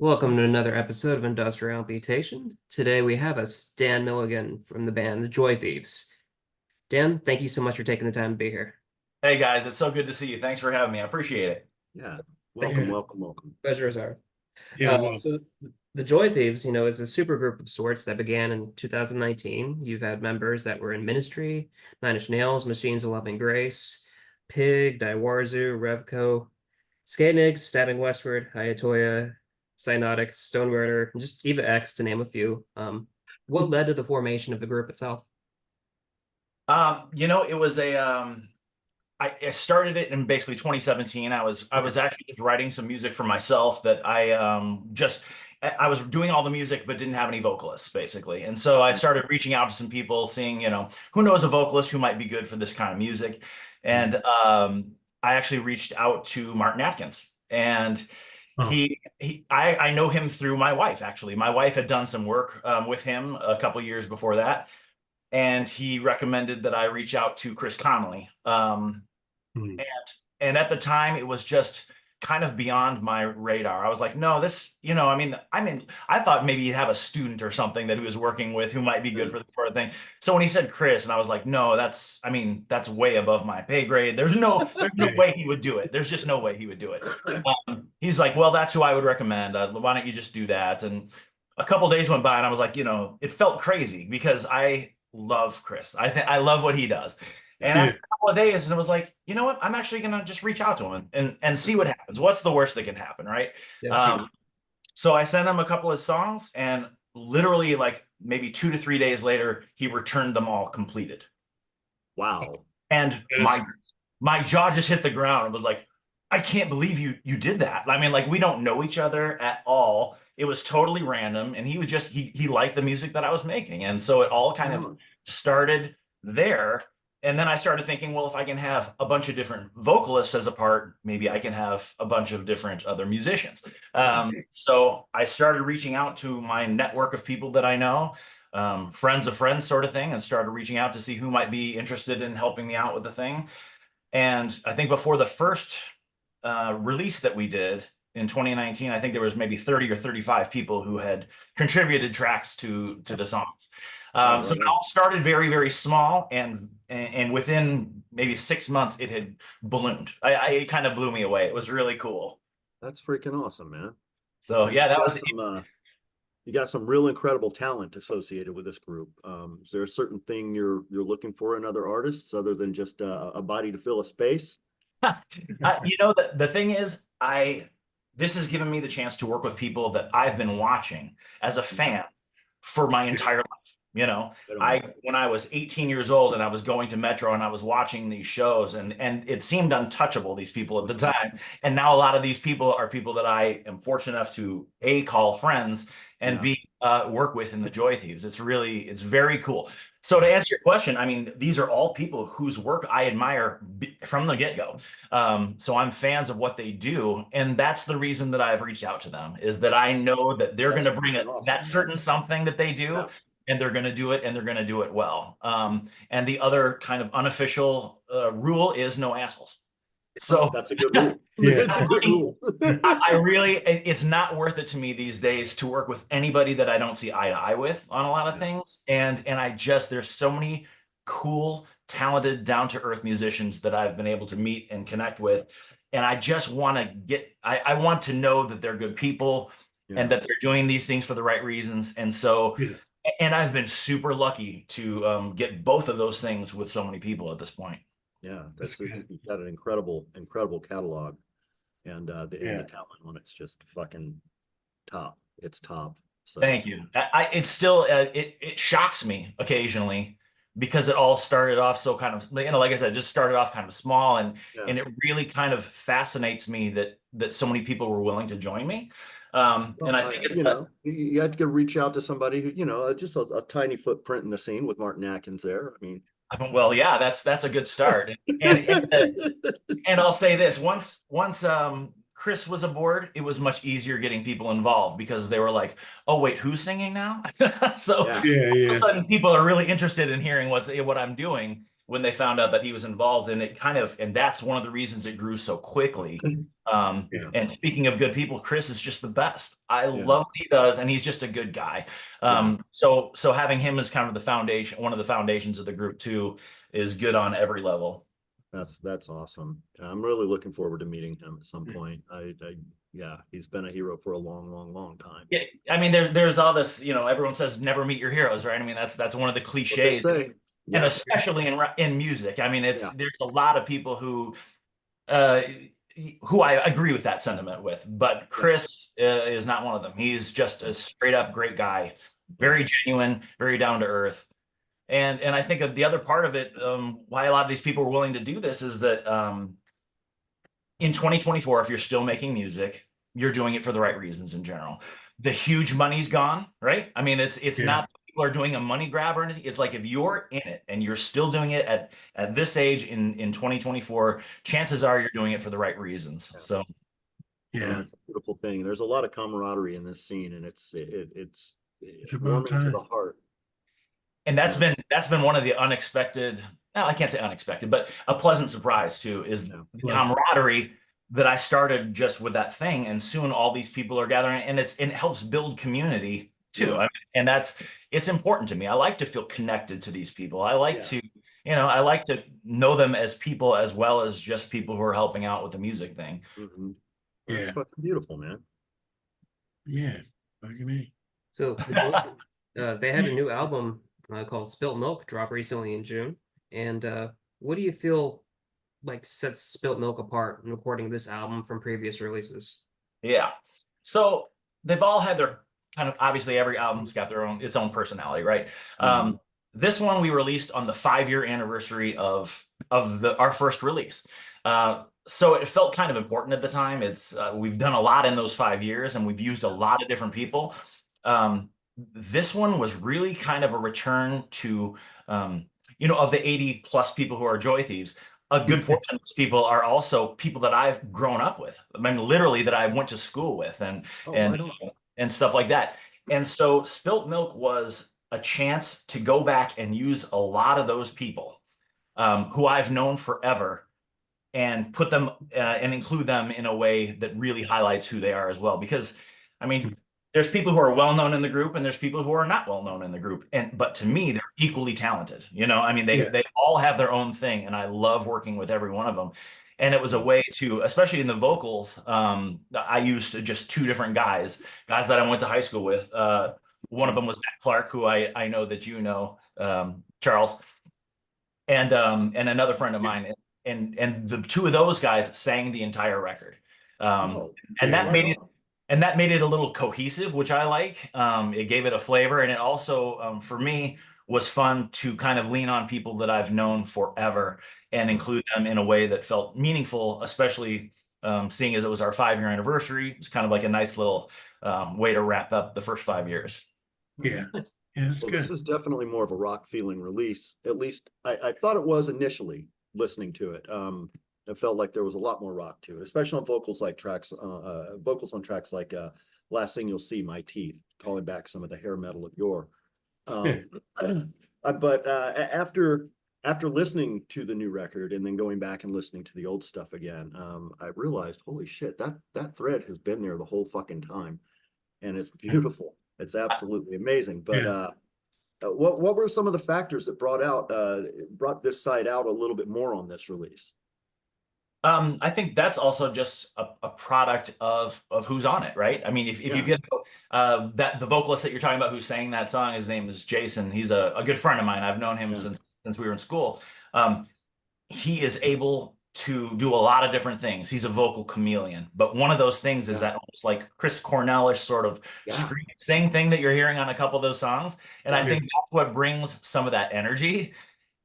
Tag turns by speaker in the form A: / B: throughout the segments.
A: Welcome to another episode of Industrial Amputation. Today we have us Dan Milligan from the band The Joy Thieves. Dan, thank you so much for taking the time to be here.
B: Hey guys, it's so good to see you. Thanks for having me. I appreciate it.
C: Yeah.
A: Thank
C: Welcome,
A: you.
C: welcome, welcome.
A: Pleasure is ours.
D: Yeah, well,
A: So The Joy Thieves, is a super group of sorts that began in 2019. You've had members that were in Ministry, Nine Inch Nails, Machines of Loving Grace, Pig, Daiwarzu, Revco, Skatenig, Stabbing Westward, Ayatoya, Cyanotic, Stoneburner, and just Eva X, to name a few. What led to the formation of the group itself?
B: It was I started it in basically 2017. I was actually just writing some music for myself that I was doing all the music but didn't have any vocalists basically. And so I started reaching out to some people, seeing, who knows a vocalist who might be good for this kind of music. And I actually reached out to Martin Atkins, and
D: oh,
B: I know him through my wife, actually. My wife had done some work with him a couple years before that, and he recommended that I reach out to Chris Connolly.
D: hmm.
B: And at the time, it was just kind of beyond my radar. I was like, no, I thought maybe he'd have a student or something that he was working with who might be good for this sort of thing. So when he said Chris, and I was like, no, that's way above my pay grade. There's no
D: Yeah.
B: way he would do it. There's just no way he would do it. He's like, well, that's who I would recommend. Why don't you just do that? And a couple days went by, and I was like, it felt crazy because I love Chris. I love what he does. And
D: Yeah.
B: after a couple of days, and it was like, you know what? I'm actually gonna just reach out to him and see what happens. What's the worst that can happen, right?
A: Yeah.
B: Um, so I sent him a couple of songs, and literally like maybe 2 to 3 days later, he returned them all completed.
C: Wow.
B: And
D: Yes.
B: my jaw just hit the ground and was like, I can't believe you did that. I mean, like, we don't know each other at all. It was totally random, and he liked the music that I was making, and so it all kind of
C: Oh,
B: started there. And then I started thinking, well, if I can have a bunch of different vocalists as a part, maybe I can have a bunch of different other musicians.
C: yeah.
B: So I started reaching out to my network of people that I know, friends of friends sort of thing, and started reaching out to see who might be interested in helping me out with the thing. And I think before the first release that we did in 2019, I think there was maybe 30 or 35 people who had contributed tracks to the songs.
C: Oh,
B: So
C: right
B: it
C: on.
B: all started very, very small, and within maybe 6 months, it had ballooned. It kind of blew me away. It was really cool.
C: That's freaking awesome, man.
B: So
C: And
B: yeah, that was it.
C: you got some real incredible talent associated with this group. Is there a certain thing you're looking for in other artists other than just a body to fill a space?
B: The thing is, this has given me the chance to work with people that I've been watching as a fan for my entire life.
C: Right on.
B: I when I was 18 years old and I was going to Metro and I was watching these shows, and it seemed untouchable, these people at the time. And now a lot of these people are people that I am fortunate enough to A, call friends, and
C: Yeah.
B: B, work with in the Joy Thieves. It's very cool. So to answer your question, I mean, these are all people whose work I admire from the get-go. So I'm fans of what they do, and that's the reason that I've reached out to them, is that I know that they're going
C: That's
B: to bring
C: freaking awesome,
B: that
C: man.
B: certain something that they do,
C: Yeah.
B: and they're going to do it, and they're going to do it well. And the other kind of unofficial rule is no assholes. So
C: That's a good rule.
D: Yeah.
C: It's a good rule.
B: it's not worth it to me these days to work with anybody that I don't see eye to eye with on a lot of things. And there's so many cool, talented, down to earth musicians that I've been able to meet and connect with. And I just want I want to know that they're good people
C: Yeah.
B: and that they're doing these things for the right reasons.
D: Yeah.
B: And I've been super lucky to get both of those things with so many people at this point.
C: Yeah.
D: That's good.
C: You've got an incredible catalog. And the
D: Yeah.
C: talent on it's just fucking top. It's top. So
B: Thank you. It's still it shocks me occasionally because it all started off so kind of, like I said, just started off kind of small, and
C: yeah.
B: it really kind of fascinates me that so many people were willing to join me. And
C: Well,
B: I think it's
C: you had to reach out to somebody who, just a tiny footprint in the scene with Martin Atkins there. I mean,
B: well, yeah, that's a good start. And I'll say this, once Chris was aboard, it was much easier getting people involved because they were like, oh wait, who's singing now? So
C: yeah,
D: Yeah.
B: all of a
D: Yeah.
B: sudden people are really interested in hearing what I'm doing. when they found out that he was involved, and and that's one of the reasons it grew so quickly.
D: Yeah.
B: And speaking of good people, Chris is just the best. I
C: Yeah.
B: love what he does, and he's just a good guy. So having him as kind of the foundation, one of the foundations of the group too, is good on every level.
C: That's awesome. I'm really looking forward to meeting him at some point. Yeah, he's been a hero for a long time.
B: Yeah, I mean, there's all this, everyone says never meet your heroes, right? I mean, that's one of the
C: What they
B: cliches,
C: say.
B: and
C: Yeah.
B: especially in music. I mean,
C: Yeah.
B: there's a lot of people who I agree with that sentiment with, but Chris is not one of them. He's just a straight up great guy, very genuine, very down to earth. And I think the other part of it, why a lot of these people were willing to do this, is that in 2024, if you're still making music, you're doing it for the right reasons in general. The huge money's gone, right? I mean, it's
D: Yeah.
B: not people are doing a money grab or anything. It's like if you're in it and you're still doing it at this age in 2024, chances are you're doing it for the right reasons.
C: Yeah.
B: So
D: Yeah.
C: It's a beautiful thing. There's a lot of camaraderie in this scene, and it's
D: about
C: warming to
D: time.
C: the heart.
B: and that's been one of the unexpected, no, I can't say unexpected, but a pleasant surprise too, is
C: Yeah.
B: the camaraderie that I started just with that thing, and soon all these people are gathering, and it helps build community too.
C: Yeah.
B: I mean, and it's important to me. I like to feel connected to these people. I like
C: Yeah.
B: to, I like to know them as people as well as just people who are helping out with the music thing.
C: Mhm.
D: Yeah.
C: It's fucking beautiful, man.
D: Yeah. Fucking A.
A: So they had a new album called Spilt Milk drop recently in June. And what do you feel like sets Spilt Milk apart in recording this album from previous releases?
B: Yeah. So they've all had their kind of, obviously every album's got its own personality, right? This one we released on the 5-year anniversary of our first release. So it felt kind of important at the time. We've done a lot in those 5 years, and we've used a lot of different people. This one was really kind of a return to, of the 80 plus people who are Joy Thieves. A good portion of those people are also people that I've grown up with. I mean, literally that I went to school with, and
C: Right on.
B: and stuff like that. And so Spilt Milk was a chance to go back and use a lot of those people who I've known forever, and put them and include them in a way that really highlights who they are as well. Because, I mean, there's people who are well known in the group, and there's people who are not well known in the group. But to me, they're equally talented. I mean, they all have their own thing, and I love working with every one of them. And it was a way to, especially in the vocals, I used just 2 different guys that I went to high school with. One of them was Matt Clark, who I know that you know, Charles, and another friend of mine. And the 2 of those guys sang the entire record. And that made it a little cohesive, which I like. It gave it a flavor, and it also, for me, was fun to kind of lean on people that I've known forever and include them in a way that felt meaningful, especially seeing as it was our 5-year anniversary. It's kind of like a nice little way to wrap up the first 5 years.
D: Yeah. Yeah, it's
C: Well,
D: good.
C: this is definitely more of a rock feeling release. At least I thought it was initially listening to it. It felt like there was a lot more rock to it, especially on vocals on tracks like Last Thing You'll See, My Teeth, calling back some of the hair metal of yore. But after listening to the new record and then going back and listening to the old stuff again, I realized, holy shit, that thread has been there the whole fucking time, and it's beautiful. It's absolutely amazing. But what were some of the factors that brought this side out a little bit more on this release?
B: I think that's also just a product of who's on it, right? I mean, if you get the vocalist that you're talking about who sang that song, his name is Jason. He's a good friend of mine. I've known him since we were in school. He is able to do a lot of different things. He's a vocal chameleon, but one of those things is that almost like Chris Cornellish sort of scream sing thing that you're hearing on a couple of those songs. And I think that's what brings some of that energy.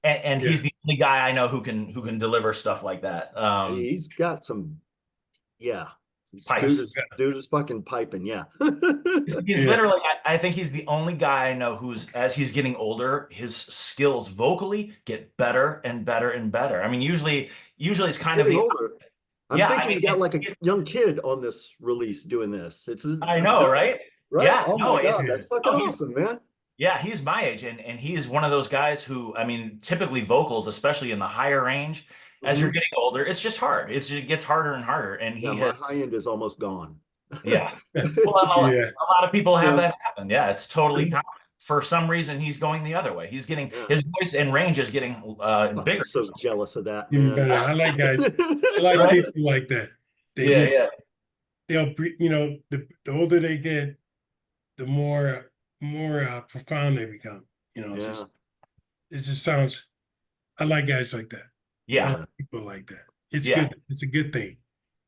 B: And he's the only guy I know who can deliver stuff like that.
C: He's got some,
B: pipes.
C: Dude is fucking piping,
B: He's literally, I think he's the only guy I know who's, as he's getting older, his skills vocally get better and better and better. I mean, usually it's kind of
C: older. I'm thinking you got like a young kid on this release doing this.
B: I know, right?
C: Right?
B: Yeah,
C: Oh my God, that's fucking awesome, man.
B: Yeah, he's my age, and he's one of those guys who, I mean, typically vocals, especially in the higher range, as you're
C: Mhm.
B: getting older, it's just hard. It gets harder and harder. And
C: Yeah,
B: he
C: my
B: has,
C: high end is almost gone.
B: yeah. Well,
C: It's-
D: Yeah.
B: a lot of people have
C: Yeah.
B: that happen. Yeah, it's totally common. For some reason, he's going the other way. He's getting
C: Yeah.
B: his voice and range is getting
C: I'm
B: bigger.
C: so jealous of that,
D: Even
C: man.
D: better. I like guys. I like
B: Right?
D: people like that.
B: Yeah, yeah,
D: They'll the older they get, the more profound they become.
C: Yeah.
D: It just sounds. I like guys like that. I
B: yeah.
D: like people like that. It's
B: Yeah.
D: good. It's a good thing.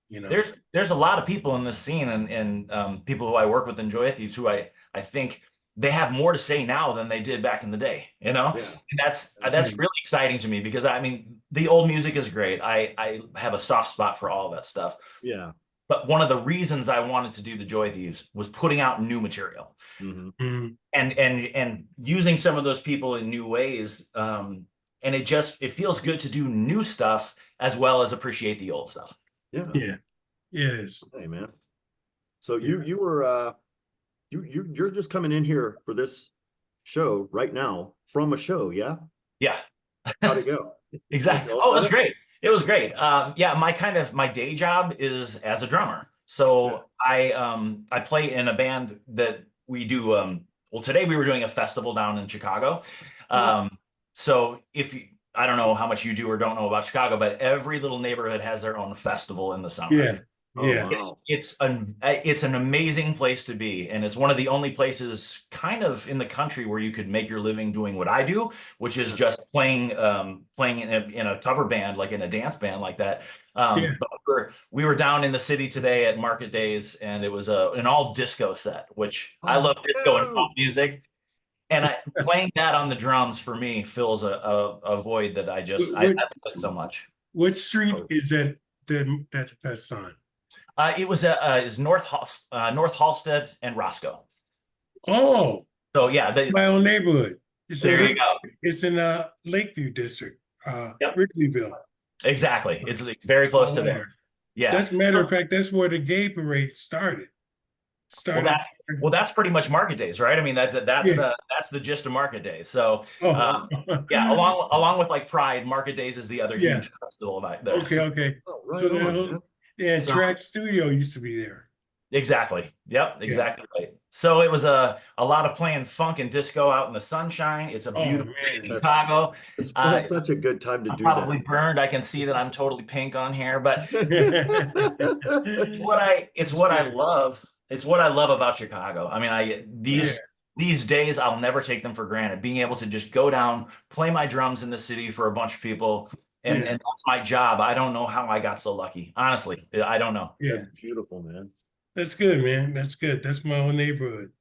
B: There's a lot of people in this scene and people who I work with in Joy Thieves who I think they have more to say now than they did back in the day, you know?
C: Yeah.
B: And that's really exciting to me because I mean the old music is great. I have a soft spot for all that stuff.
C: Yeah.
B: But one of the reasons I wanted to do the Joy Thieves was putting out new material
C: Mhm.
D: Mhm.
B: and using some of those people in new ways. And it feels good to do new stuff as well as appreciate the old stuff.
C: Yeah.
D: Yeah. Yeah, it is.
C: Hey, man. So
D: Yeah.
C: you were you're just coming in here for this show right now from a show, yeah?
B: Yeah.
C: How'd it go?
B: Exactly.
C: Tell us
B: Oh, it
C: about
B: was great. It was great. Yeah, my day job is as a drummer. So I play in a band that we do well today we were doing a festival down in Chicago. So I don't know how much you do or don't know about Chicago, but every little neighborhood has their own festival in the summer.
D: Yeah.
C: Oh,
D: Yeah.
C: wow.
B: It's an amazing place to be, and it's one of the only places kind of in the country where you could make your living doing what I do, which is just playing in a cover band, like in a dance band like that.
D: Yeah.
B: But we were down in the city today at Market Days, and it was an all disco set, which I love disco and pop music. And playing that on the drums for me fills a void that I love it so much.
D: What street
C: Oh.
D: is that fest on?
B: It was is North Halstead and Roscoe.
D: Oh,
B: So yeah,
D: my own neighborhood.
B: there you go.
D: It's in Lakeview district,
B: Yep.
D: Wrigleyville.
B: Exactly. It's very close to there. Yeah.
D: That's matter of fact, that's where the gay parade started.
B: That's pretty much Market Days, right? I mean that's
D: Yeah.
B: that's the gist of Market Days. So
D: Oh.
B: yeah, along with like Pride, Market Days is the other
D: Yeah.
B: huge festival about there.
D: Okay, okay.
C: Oh, right
D: So
C: on, man.
D: yeah,
B: So-
D: Track Studio used to be there.
B: Exactly. Yep. Exactly right. So it was a lot of playing funk and disco out in the sunshine. It's a
D: Oh,
B: beautiful
D: man.
B: day in Chicago.
C: It's
B: Uh,
C: such a good time to
B: I'm
C: do
B: probably burned. I can see that I'm totally pink on here, but it's what I love. It's what I love about Chicago. I mean, these days I'll never take them for granted. Being able to just go down, play my drums in the city for a bunch of people, and that's my job. I don't know how I got so lucky. Honestly, I don't know.
D: Yeah,
C: That's beautiful, man.
D: that's good, man. That's good. That's my own neighborhood.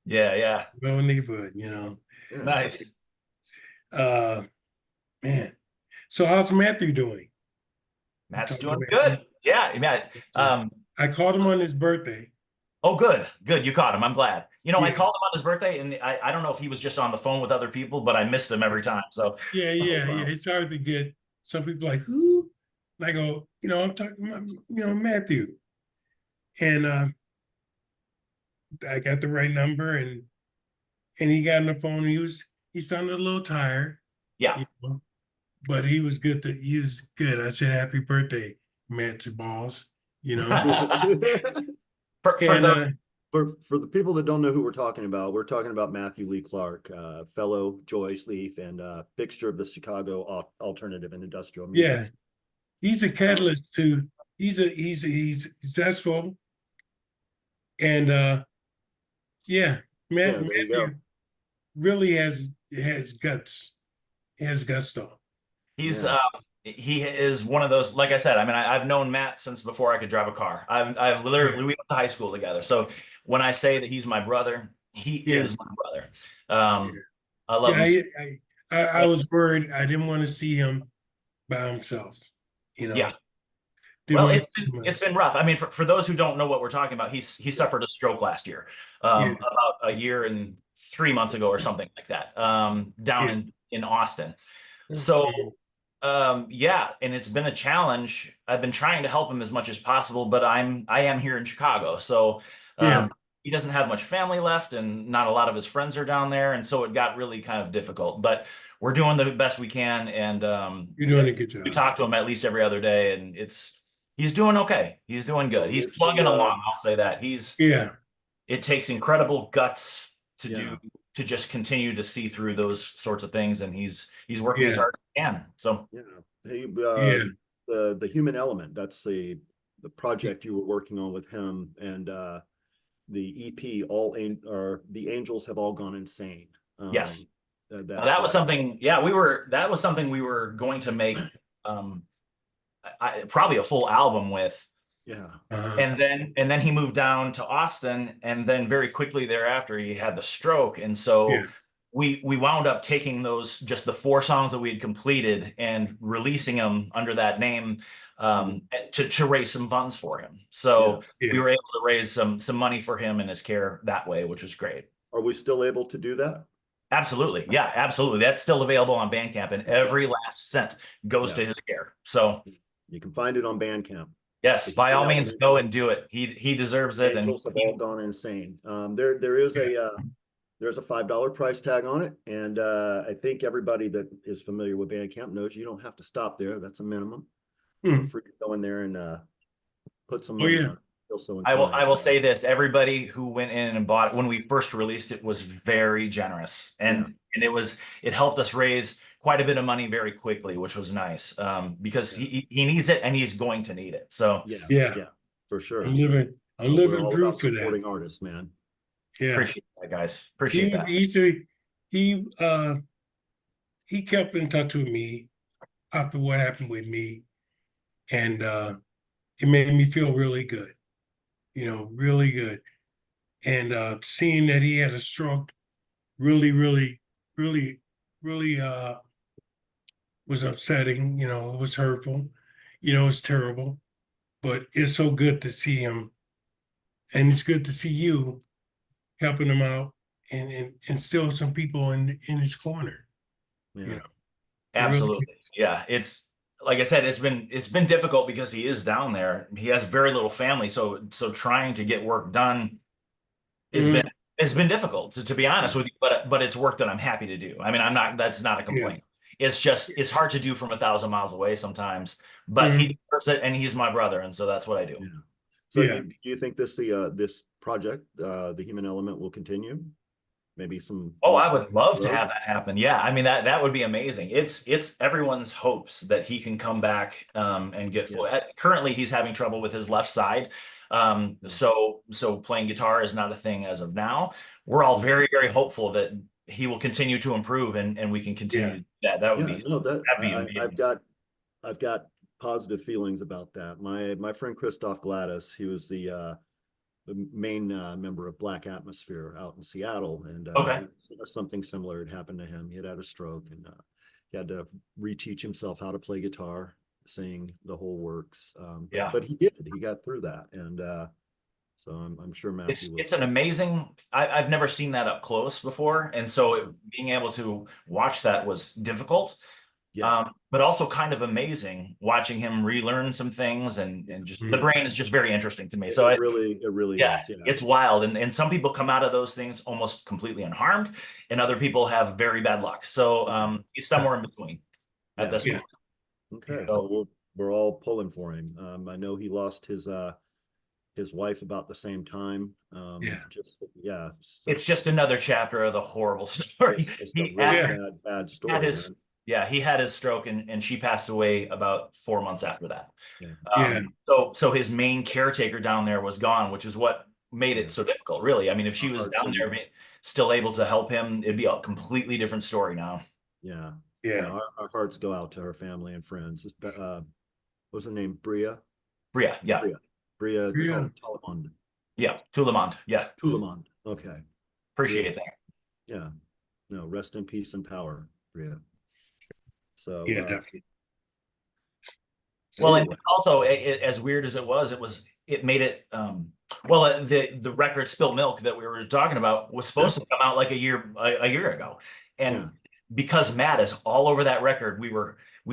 B: Yeah.
D: My own neighborhood,
C: Yeah.
B: Nice.
D: Man. So how's Matthew doing?
B: Matt's
D: talked to
B: doing
D: Matthew?
B: good. Yeah, Matt.
D: I called him on his birthday.
B: Oh, good. You caught him. I'm glad. I
D: Yeah.
B: called him on his birthday, and I don't know if he was just on the phone with other people, but I missed him every time. So
D: Yeah,
C: wow.
D: It's hard to get some people like, who? And I go, I'm talking about, Matthew. And I got the right number and he got on the phone. He sounded a little tired,
B: yeah.
D: But he was good. He was good. I said, happy birthday, Matt's balls,
B: For the
C: For the people that don't know who we're talking about Matthew Lee Clark, fellow Joyce Leaf and fixture of the Chicago alternative and industrial music.
D: Yeah, he's a catalyst too. He's successful, and Matthew really has guts. He has gusto.
B: He is one of those, like I said, I mean, I've known Matt since before I could drive a car. I've literally, we went to high school together. So when I say that he's my brother, he is my brother. I love him.
D: I was worried. I didn't want to see him by himself.
B: Yeah. Well, it's been rough. I mean, for those who don't know what we're talking about, he suffered a stroke last year, about a year and 3 months ago or something like that, down in Austin. So, and it's been a challenge. I've been trying to help him as much as possible, but I am here in Chicago. So, he doesn't have much family left, and not a lot of his friends are down there, and so it got really kind of difficult. But we're doing the best we can, and
D: You're doing a good
B: we
D: job.
B: talk to him at least every other day, and he's doing okay. He's doing good. He's plugging along. I'll say that.
D: Yeah.
B: It takes incredible guts to
C: Yeah.
B: to just continue to see through those sorts of things, and he's working as
D: Yeah.
B: hard as he can. So
C: Yeah. Hey,
D: Yeah.
C: the human element, that's the project you were working on with him, and the EP, or the Angels Have All Gone Insane.
B: yes.
C: That
B: was something, yeah, that was something we were going to make probably a full album with.
C: yeah.
B: And then he moved down to Austin, and then very quickly thereafter he had the stroke. And so
D: Yeah.
B: we wound up taking just the 4 songs that we had completed and releasing them under that name to raise some funds for him. So
D: Yeah.
B: we were able to raise some money for him and his care that way, which was great.
C: Are we still able to do that?
B: Absolutely. Yeah, absolutely. That's still available on Bandcamp, and every last cent goes to his care. So
C: you can find it on Bandcamp.
B: yes, by all means, go and do it. He deserves it.
C: Angels Have All Gone Insane. There is there's a $5 price tag on it, and I think everybody that is familiar with Bandcamp knows you don't have to stop there. That's a minimum. Feel free to go in there and put some money on it.
B: I will say this: everybody who went in and bought it when we first released it was very generous, and it helped us raise quite a bit of money very quickly, which was nice, because he needs it and he's going to need it. So
C: yeah, for sure.
D: I'm living proof for that.
C: Supporting artists, man.
D: Yeah,
B: appreciate that, guys. Appreciate that.
D: He kept in touch with me after what happened with me, and it made me feel really good. Really good. And seeing that he had a stroke really was upsetting. It was hurtful. It's terrible. But it's so good to see him. And it's good to see you helping him out and still some people in his corner.
C: Yeah.
B: Absolutely. Yeah. It's like I said, it's been difficult because he is down there. He has very little family, so trying to get work done it's been difficult, to be honest with you. But it's work that I'm happy to do. I mean, that's not a complaint. It's just it's hard to do from 1,000 miles away sometimes. But he deserves it, and he's my brother, and so that's what I do.
C: Yeah. So do you think this project, the human element, will continue? Maybe some.
B: Oh, I would love to have that happen. Yeah, I mean that would be amazing. It's everyone's hopes that he can come back and get full. Currently, he's having trouble with his left side, so playing guitar is not a thing as of now. We're all very, very hopeful that he will continue to improve and we can continue. That would be that'd be amazing.
C: I've got positive feelings about that. My friend Christoph Gladys, he was the main member of Black Atmosphere out in Seattle, and something similar had happened to him. He had a stroke, and he had to reteach himself how to play guitar, sing, the whole works. But he did. He got through that, and so I'm sure Matthew.
B: It's an amazing. I've never seen that up close before, and so being able to watch that was difficult. But also kind of amazing watching him relearn some things, and just the brain is just very interesting to me. So
C: it really is.
B: It's wild. And some people come out of those things almost completely unharmed, and other people have very bad luck. So he's somewhere in between at this point.
C: Okay. So we're all pulling for him. I know he lost his wife about the same time.
B: It's just another chapter of the horrible story.
C: It's a really bad story.
B: He had his stroke, and she passed away about 4 months after that. So his main caretaker down there was gone, which is what made it so difficult, really. I mean, if she was down there still able to help him, it'd be a completely different story now.
C: Our hearts go out to her family and friends. What's her name? Bria Tulemond.
B: Tulemond.
C: Tulemond. Okay.
B: Appreciate that.
C: Yeah. No, rest in peace and power, Bria. So
D: definitely.
B: Well, and also, as weird as it made it the record Spilt Milk that we were talking about was supposed to come out like a year ago, and because Matt is all over that record, we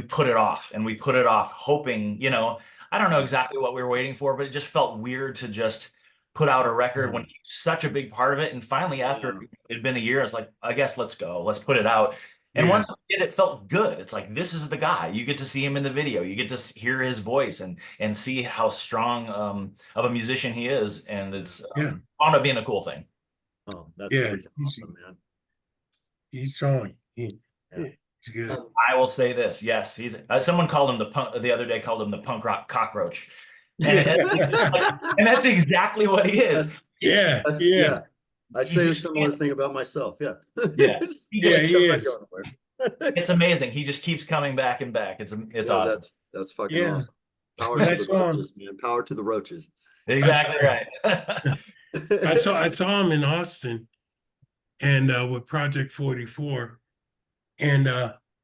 B: put it off hoping, I don't know exactly what we were waiting for, but it just felt weird to just put out a record when
D: Mhm.
B: he's such a big part of it. And finally, after it had been a year, I was like, I guess let's go. Let's put it out. And
D: Yeah.
B: once we did, it felt good. It's like, this is the guy. You get to see him in the video. You get to hear his voice and see how strong of a musician he is. And it's
D: Yeah.
B: wound up being a cool thing.
C: Oh, that's
D: Yeah,
C: freaking awesome, man.
D: He's strong.
C: Yeah.
D: He's good.
B: I will say this. Yes, he's someone called him the other day called him the punk rock cockroach. And that's exactly what he is.
D: Yeah,
C: That's,
D: yeah.
C: I
B: He
C: say a
B: just
C: similar
B: can't-
C: thing about myself. Yeah.
B: Yeah. He just
D: Yeah, he
C: I'm not
D: is.
C: going nowhere.
B: It's amazing. He just keeps coming back and back. It's
C: Yeah,
B: awesome.
C: That's fucking
D: Yeah.
C: awesome. Power
D: When
C: to
D: I
C: the
D: saw him-
C: roaches, man. Power to the roaches.
B: Exactly right.
D: I saw him in Austin and with Project 44, and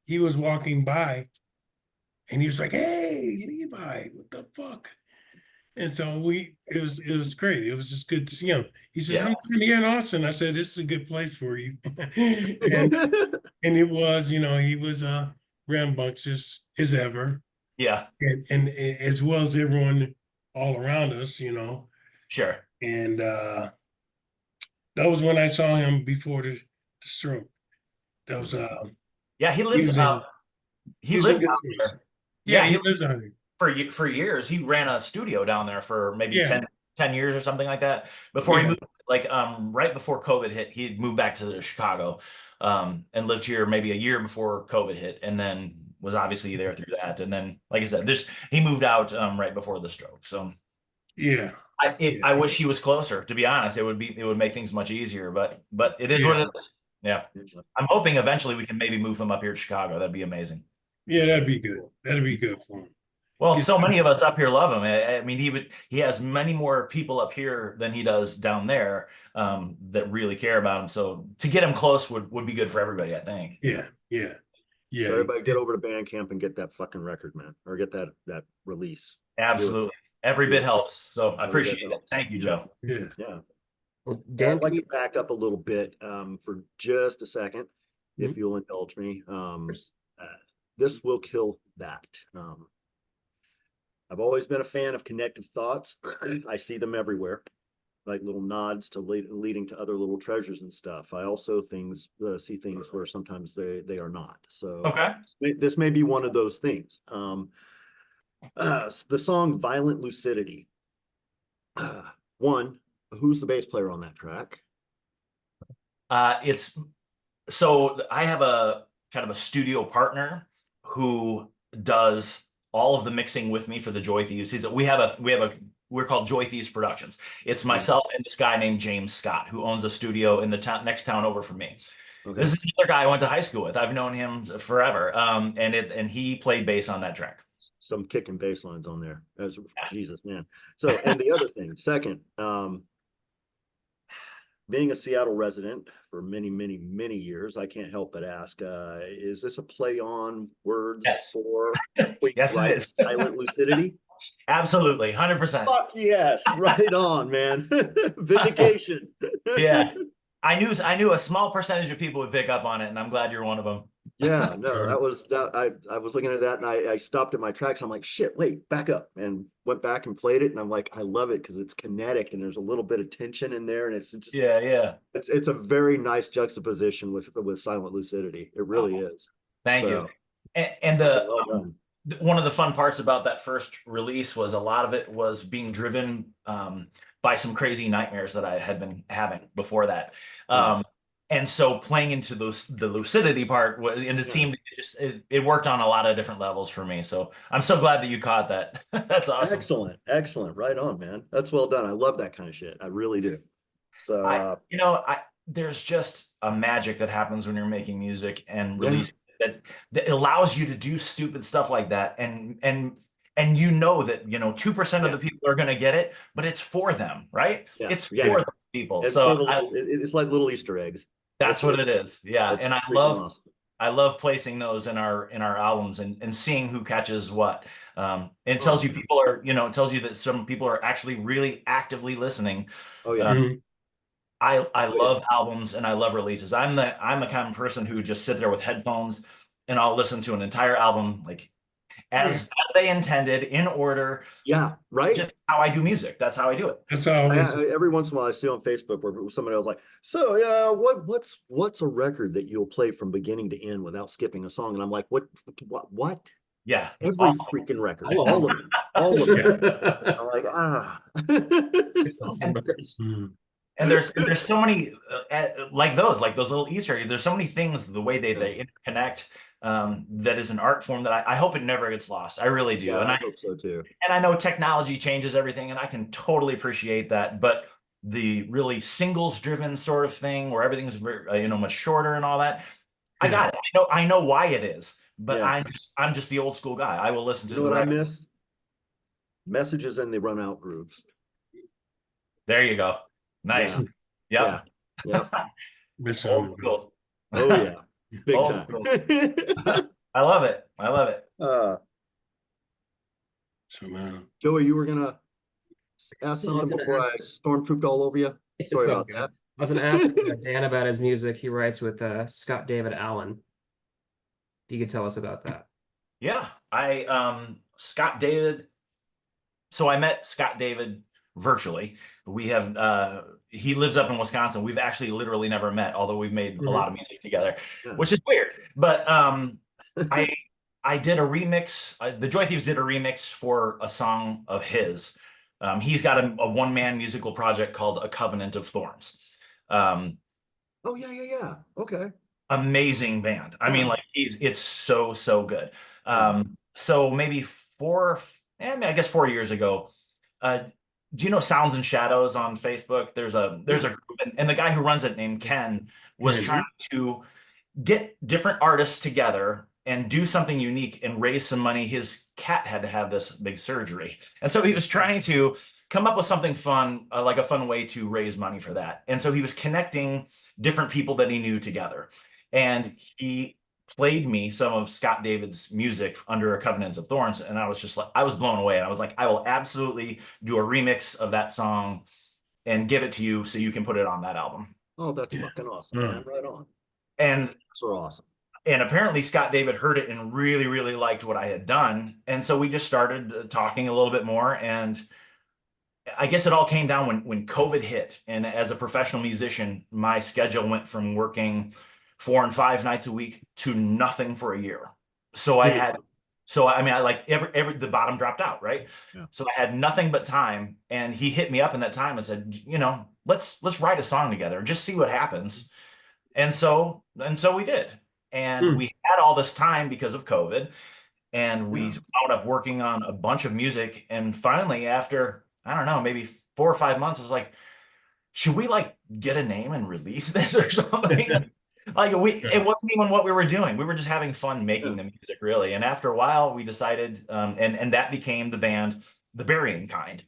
D: he was walking by and he was like, "Hey, Levi, what the fuck?" And so it was great. It was just good to see him. He says,
B: Yeah.
D: "I'm coming here in Austin." I said, "This is a good place for you." and it was, he was rambunctious as ever.
B: Yeah,
D: And as well as everyone all around us,
B: sure.
D: and that was when I saw him before the stroke. That was
B: Yeah, he
D: he
B: lived
D: was in,
B: he
D: he was in
B: lived
D: good
B: out
D: spirits.
B: there.
D: Yeah,
B: he
D: he lives on it.
B: for years. He ran a studio down there for maybe
D: Yeah.
B: 10 years or something like that. Before he
D: Yeah.
B: moved, like right before COVID hit, he had moved back to Chicago and lived here maybe a year before COVID hit, and then was obviously there through that. And then, like I said, he moved out right before the stroke. So
D: Yeah.
B: I wish he was closer, to be honest. It would make things much easier, but it is what it is. Yeah. I'm hoping eventually we can maybe move him up here to Chicago. That'd be amazing.
D: Yeah, that'd be good. That'd be good for him.
B: Well,
D: He's-
B: so many of us up here love him. I mean, he has many more people up here than he does down there that really care about him. So to get him close would be good for everybody, I think.
D: Yeah, yeah, yeah.
C: So everybody get over to Bandcamp and get that fucking record, man, or get that release.
B: Absolutely. Every bit helps. So I appreciate it. Thank you, Joe.
D: Yeah.
C: Yeah.
A: Well,
C: Yeah,
A: Dan,
C: I'd like to back up a little bit for just a second,
A: Mhm.
C: if you'll indulge me. This will kill that. I've always been a fan of connective thoughts. I see them everywhere, like little nods to leading to other little treasures and stuff. I also see things where sometimes they are not. So
B: Okay.
C: this may be one of those things. The song "Violent Lucidity." One, who's the bass player on that track?
B: I have a kind of a studio partner who does all of the mixing with me for the Joy Thieves. We're called Joy Thieves Productions. It's myself and this guy named James Scott, who owns a studio in the next town over from me.
C: Okay.
B: This is another guy I went to high school with. I've known him forever. And he played bass on that track.
C: Some kicking bass lines on there. Jesus, man. So, and the other thing, second, being a Seattle resident for many, many, many years, I can't help but ask, is this a play on words for
B: Yes, it is.
C: Silent Lucidity?
B: Absolutely, 100%.
C: Fuck yes, right on, man. Vindication.
B: Yeah. I knew a small percentage of people would pick up on it, and I'm glad you're one of them.
C: Yeah, no, that was that. I was looking at that and I stopped at my tracks. I'm like, shit, wait, back up, and went back and played it. And I'm like, I love it because it's kinetic and there's a little bit of tension in there, and it's just
B: Yeah.
C: It's a very nice juxtaposition with Silent Lucidity. It really is.
B: Thank you. And
C: well done.
B: one of the fun parts about that first release was a lot of it was being driven by some crazy nightmares that I had been having before that. And so playing into the lucidity part was, and it seemed it worked on a lot of different levels for me. So I'm so glad that you caught that. That's awesome.
C: Excellent. Right on, man. That's well done. I love that kind of shit. I really do. So
B: there's just a magic that happens when you're making music and releasing that allows you to do stupid stuff like that. And you know that 2% of the people are going to get it, but it's for them, right?
C: Yeah.
B: It's for the people.
C: It's
B: so
C: it's like little Easter eggs.
B: That's what it is. Yeah.
C: That's
B: And I love placing those in our albums and seeing who catches what. It tells you it tells you that some people are actually really actively listening.
C: Oh yeah.
B: I love albums and I love releases. I'm the kind of person who just sit there with headphones and I'll listen to an entire album like as they intended, in order.
C: Yeah,
B: It's
C: right.
B: just how I do music. That's how I do it.
D: That's always
C: Every once in a while, I see on Facebook where somebody else like, so yeah, what's a record that you'll play from beginning to end without skipping a song? And I'm like, what?
B: Yeah.
C: Every freaking record,
A: All
C: all
A: of
C: of them, all of them.
A: them.
C: I'm like, ah.
B: And there's so many like those little Easter eggs. There's so many things, the way they interconnect, that is an art form that I hope it never gets lost. I really do.
C: Yeah,
B: And
C: I hope so too.
B: I know technology changes everything, and I can totally appreciate that. But the really singles driven sort of thing where everything's very, much shorter and all that, I got it. I know why it is, but
C: Yeah.
B: I'm just the old school guy. I will listen
C: You
B: to
C: know
B: the
C: what I
B: record.
C: miss? Messages and they run out grooves.
B: There you go. Nice.
C: Yeah.
B: Yep.
C: Yeah.
D: miss
B: Old school.
C: Oh yeah. Big
B: Old
C: time.
B: school. I love it. I love it.
D: So man,
C: Joey, you were gonna ask
A: No, I was
C: something
A: gonna
C: before
A: ask-
C: I stormtrooped all over you.
A: It's
C: Sorry
A: all
C: about
A: good.
C: that.
A: I was gonna ask Dan about his music. He writes with Scott David Allen. If you could tell us about that.
B: Yeah. Scott David. So I met Scott David virtually. We have he lives up in Wisconsin. We've actually literally never met, although we've made a lot of music together,
C: Yeah.
B: which is weird. But I did a remix. The Joy Thieves did a remix for a song of his. He's got a one-man musical project called A Covenant of Thorns.
C: Oh yeah. Okay.
B: Amazing band. I mean,
C: Yeah.
B: like it's so good.
C: Yeah.
B: So maybe I guess 4 years ago, do you know Sounds and Shadows on Facebook? There's a group, and the guy who runs it named Ken was
A: Ken.
B: trying to get different artists together and do something unique and raise some money. His cat had to have this big surgery, and so he was trying to come up with something fun, like a fun way to raise money for that. And so he was connecting different people that he knew together, and he played me some of Scott David's music under A Covenant of Thorns, and I was just like, I was blown away. And I was like, I will absolutely do a remix of that song and give it to you so you can put it on that album.
C: Oh, that's fucking awesome, man. Right on.
B: And
C: Those are awesome.
B: and apparently Scott David heard it and really liked what I had done. And so we just started talking a little bit more. And I guess it all came down when COVID hit. And as a professional musician, my schedule went from working 4 and 5 nights a week to nothing for a year. So I like every the bottom dropped out, right?
C: Yeah.
B: So I had nothing but time. And he hit me up in that time and said, let's write a song together and just see what happens. And so we did. And we had all this time because of COVID. And we wound up working on a bunch of music. And finally, after, I don't know, maybe 4 or 5 months, I was like, should we like get a name and release this or something? Like it wasn't even what we were doing. We were just having fun making the music, really. And after a while, we decided, and that became the band, The Burying Kind.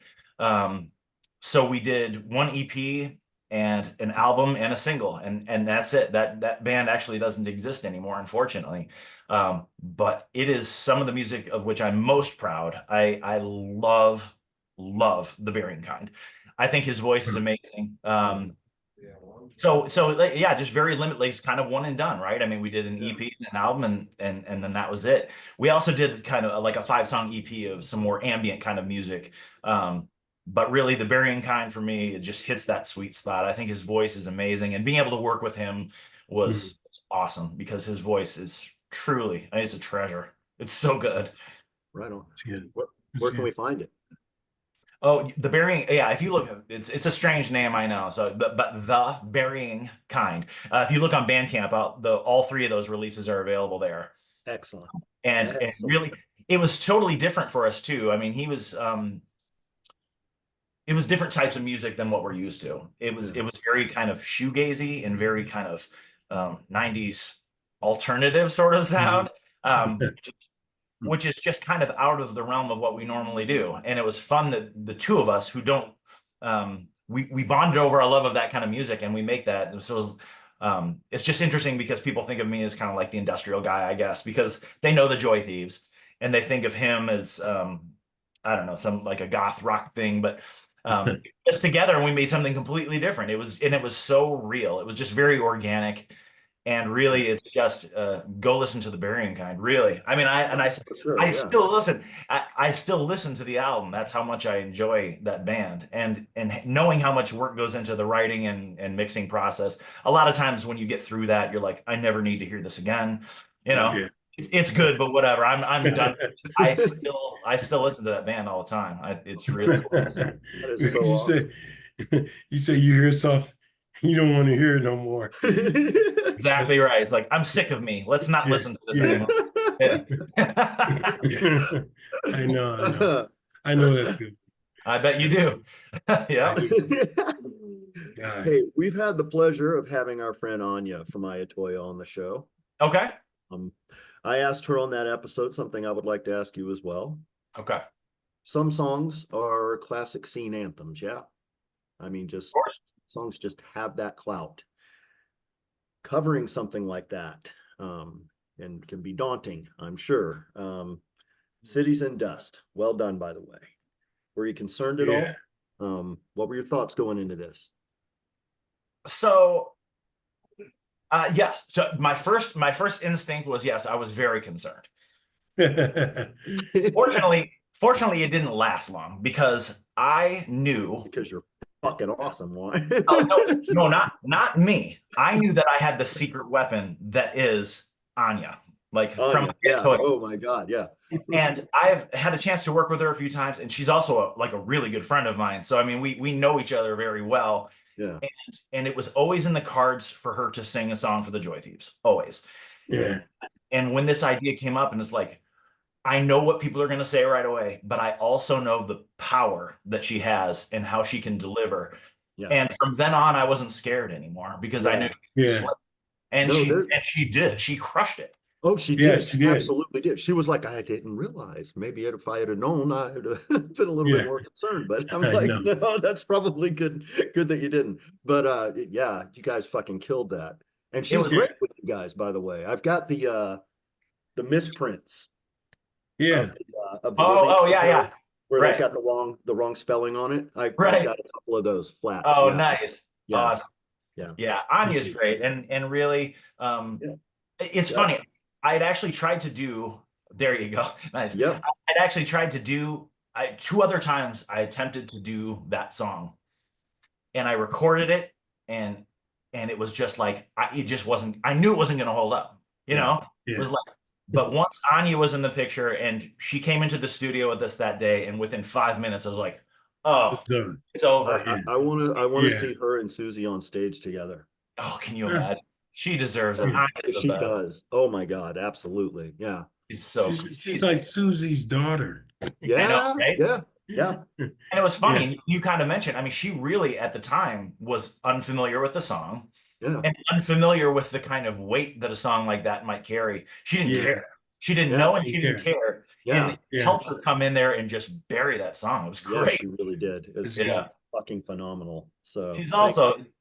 B: So we did one EP and an album and a single, and that's it. That band actually doesn't exist anymore, unfortunately. But it is some of the music of which I'm most proud. I love The Burying Kind. I think his voice is amazing. So yeah, just very limitless, kind of one and done, right? I mean, we did an EP and an album, and then that was it. We also did kind of like a 5-song EP of some more ambient kind of music. But really, The Burying Kind for me, it just hits that sweet spot. I think his voice is amazing, and being able to work with him was awesome because his voice is truly, I mean, it's a treasure. It's so good.
C: Right on.
D: it's good.
C: Where can we find it?
B: Oh, The Burying, yeah. If you look, it's a strange name, I know. So, but The Burying Kind. If you look on Bandcamp, all 3 of those releases are available there.
C: Excellent.
B: And really, it was totally different for us too. I mean, it was different types of music than what we're used to. It was very kind of shoegazy and very kind of 90s alternative sort of sound. Which is just kind of out of the realm of what we normally do. And it was fun that the 2 of us who don't, we bonded over our love of that kind of music, and we make that. And so it's just interesting because people think of me as kind of like the industrial guy, I guess, because they know the Joy Thieves and they think of him as, I don't know, some like a goth rock thing, but just together and we made something completely different. It was so real. It was just very organic. And really, it's just go listen to the Burying Kind. Really, I mean,
C: For sure,
B: I
C: yeah.
B: still listen. I still listen to the album. That's how much I enjoy that band, and knowing how much work goes into the writing and mixing process. A lot of times when you get through that, you're like, I never need to hear this again. You know,
D: Yeah.
B: it's good, but whatever. I'm done. I still listen to that band all the time. It's really cool.
C: That is so
D: You
C: awesome.
D: say you say you hear stuff you don't want to hear it no more.
B: Exactly right. It's like, I'm sick of me. Let's not
D: Yeah,
B: listen to this
D: yeah.
B: anymore. Yeah.
D: I know that's good.
B: I bet you do. Yeah.
D: God.
C: Hey, we've had the pleasure of having our friend Anya from Ayatoya on the show.
B: Okay.
C: I asked her on that episode something I would like to ask you as well.
B: Okay.
C: Some songs are classic scene anthems, yeah. I mean, just songs just have that clout. Covering something like that, and can be daunting, I'm sure. Cities in Dust, well done, by the way. Were you concerned at
D: Yeah.
C: all? What were your thoughts going into this?
B: So, yes. So my first instinct was yes. I was very concerned. Fortunately, it didn't last long because I knew.
C: Because you're fucking awesome, why?
B: Oh no, not me. I knew that I had the secret weapon that is Anya, like from
C: yeah.
B: Toy.
C: Oh my god, yeah.
B: And I've had a chance to work with her a few times, and she's also a really good friend of mine. So I mean, we know each other very well.
C: Yeah.
B: And it was always in the cards for her to sing a song for the Joy Thieves, always.
D: Yeah.
B: And when this idea came up, and it's like, I know what people are going to say right away, but I also know the power that she has and how she can deliver.
C: Yeah.
B: And from then on, I wasn't scared anymore because I knew.
D: Yeah.
B: And
C: No,
B: she did. She crushed it.
C: Oh, she
D: Yeah,
C: did.
D: she did.
C: Absolutely did. She was like, I didn't realize. Maybe if I had known, I'd have been a little
D: Yeah.
C: bit more concerned. But I'm
D: I
C: like,
D: know.
C: no, that's probably good. Good that you didn't. But yeah, you guys fucking killed that. And she's
B: was-
C: great with you guys, by the way. I've got the misprints
D: Yeah.
C: of the
B: Oh,
C: living
B: yeah.
C: where
B: Right.
C: they've got the wrong spelling on it. I've
B: Right.
C: got a couple of those flats.
B: Oh,
C: yeah.
B: nice.
C: Yeah.
B: Awesome. Yeah. Anya's great. And really, it's funny. I had actually tried to do, there you go. Nice.
C: Yep.
B: I'd actually tried to do, two other times I attempted to do that song, and I recorded it, and it was just like, it just wasn't, I knew it wasn't going to hold up, you know?
D: Yeah.
B: It was like, but once Anya was in the picture and she came into the studio with us that day, and within 5 minutes, I was like, oh,
D: Done.
B: it's over.
C: I want to
D: Yeah.
C: see her and Susie on stage together.
B: Oh, can you imagine? She deserves it.
D: Yeah.
B: Anya's the
C: She
B: best.
C: does. Oh my God, absolutely. Yeah.
B: She's so
D: She's like Susie's daughter.
C: Yeah.
B: know, right?
C: Yeah.
B: And it was funny. You kind of mentioned, I mean, she really at the time was unfamiliar with the song
C: Yeah.
B: and unfamiliar with the kind of weight that a song like that might carry. She didn't
D: Yeah.
B: care. She didn't
C: Yeah.
B: know, and she didn't care.
C: Yeah.
B: And it helped her come in there and just bury that song. It was
C: Yeah,
B: great.
C: she really did. It's
B: Yeah.
C: fucking phenomenal. So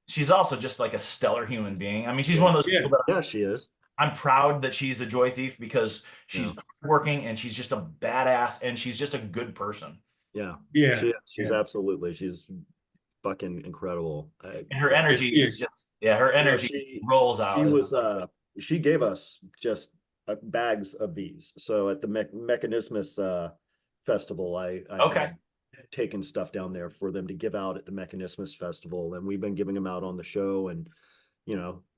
B: She's also just like a stellar human being. I mean, she's one of those people that
C: yeah, she is.
B: I'm proud that she's a Joy Thief because she's working and she's just a badass and she's just a good person.
C: Yeah.
D: Yeah.
C: She's absolutely. She's fucking incredible.
B: And her energy is just, her energy rolls out.
C: She was she gave us just bags of these. So at the Mechanismus festival, I had taken stuff down there for them to give out at the Mechanismus festival, and we've been giving them out on the show, and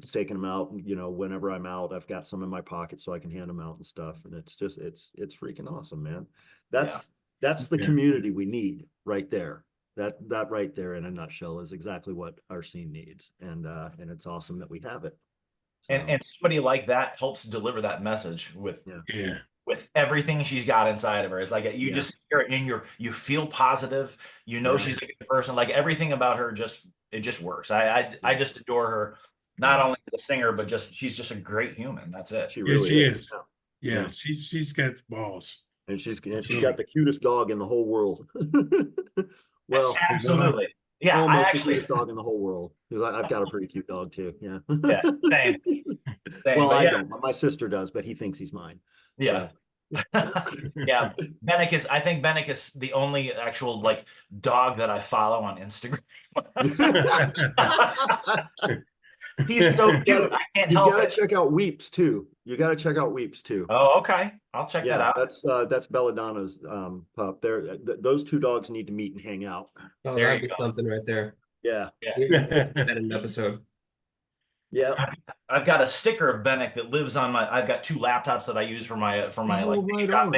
C: taking them out. Whenever I'm out, I've got some in my pocket so I can hand them out and stuff. And it's just it's freaking awesome, man. That's the community we need right there. That right there in a nutshell is exactly what our scene needs, and it's awesome that we have it. So.
B: And somebody like that helps deliver that message with with everything she's got inside of her. It's like you just hear it and you feel positive. She's a good person. Like everything about her just works. I just adore her, not only as a singer, but she's just a great human. That's it.
C: She really is.
D: Yeah, she's got balls.
C: And she's got the cutest dog in the whole world. Well,
B: absolutely. Yeah,
C: almost the cutest dog in the whole world. Because I've got a pretty cute dog too. Yeah.
B: Yeah, same.
C: Well, I don't. My sister does, but he thinks he's mine.
B: Yeah. Yeah. I think Bennick is the only actual dog that I follow on Instagram. He's so cute. I can't
C: You
B: help
C: gotta
B: it.
C: check out Weeps too. You gotta check out Weeps too.
B: Oh, okay. I'll check that
C: Yeah,
B: out.
C: that's Belladonna's pup. There, those two dogs need to meet and hang out.
A: Oh,
B: There
A: that'd
B: you
A: be
B: go.
A: something right there.
C: Yeah,
B: Yeah.
A: You can get that in an episode.
C: yeah.
B: I've got a sticker of Bennick that lives on my. I've got two laptops that I use for my
C: Oh,
B: like
C: right
B: shop
C: on.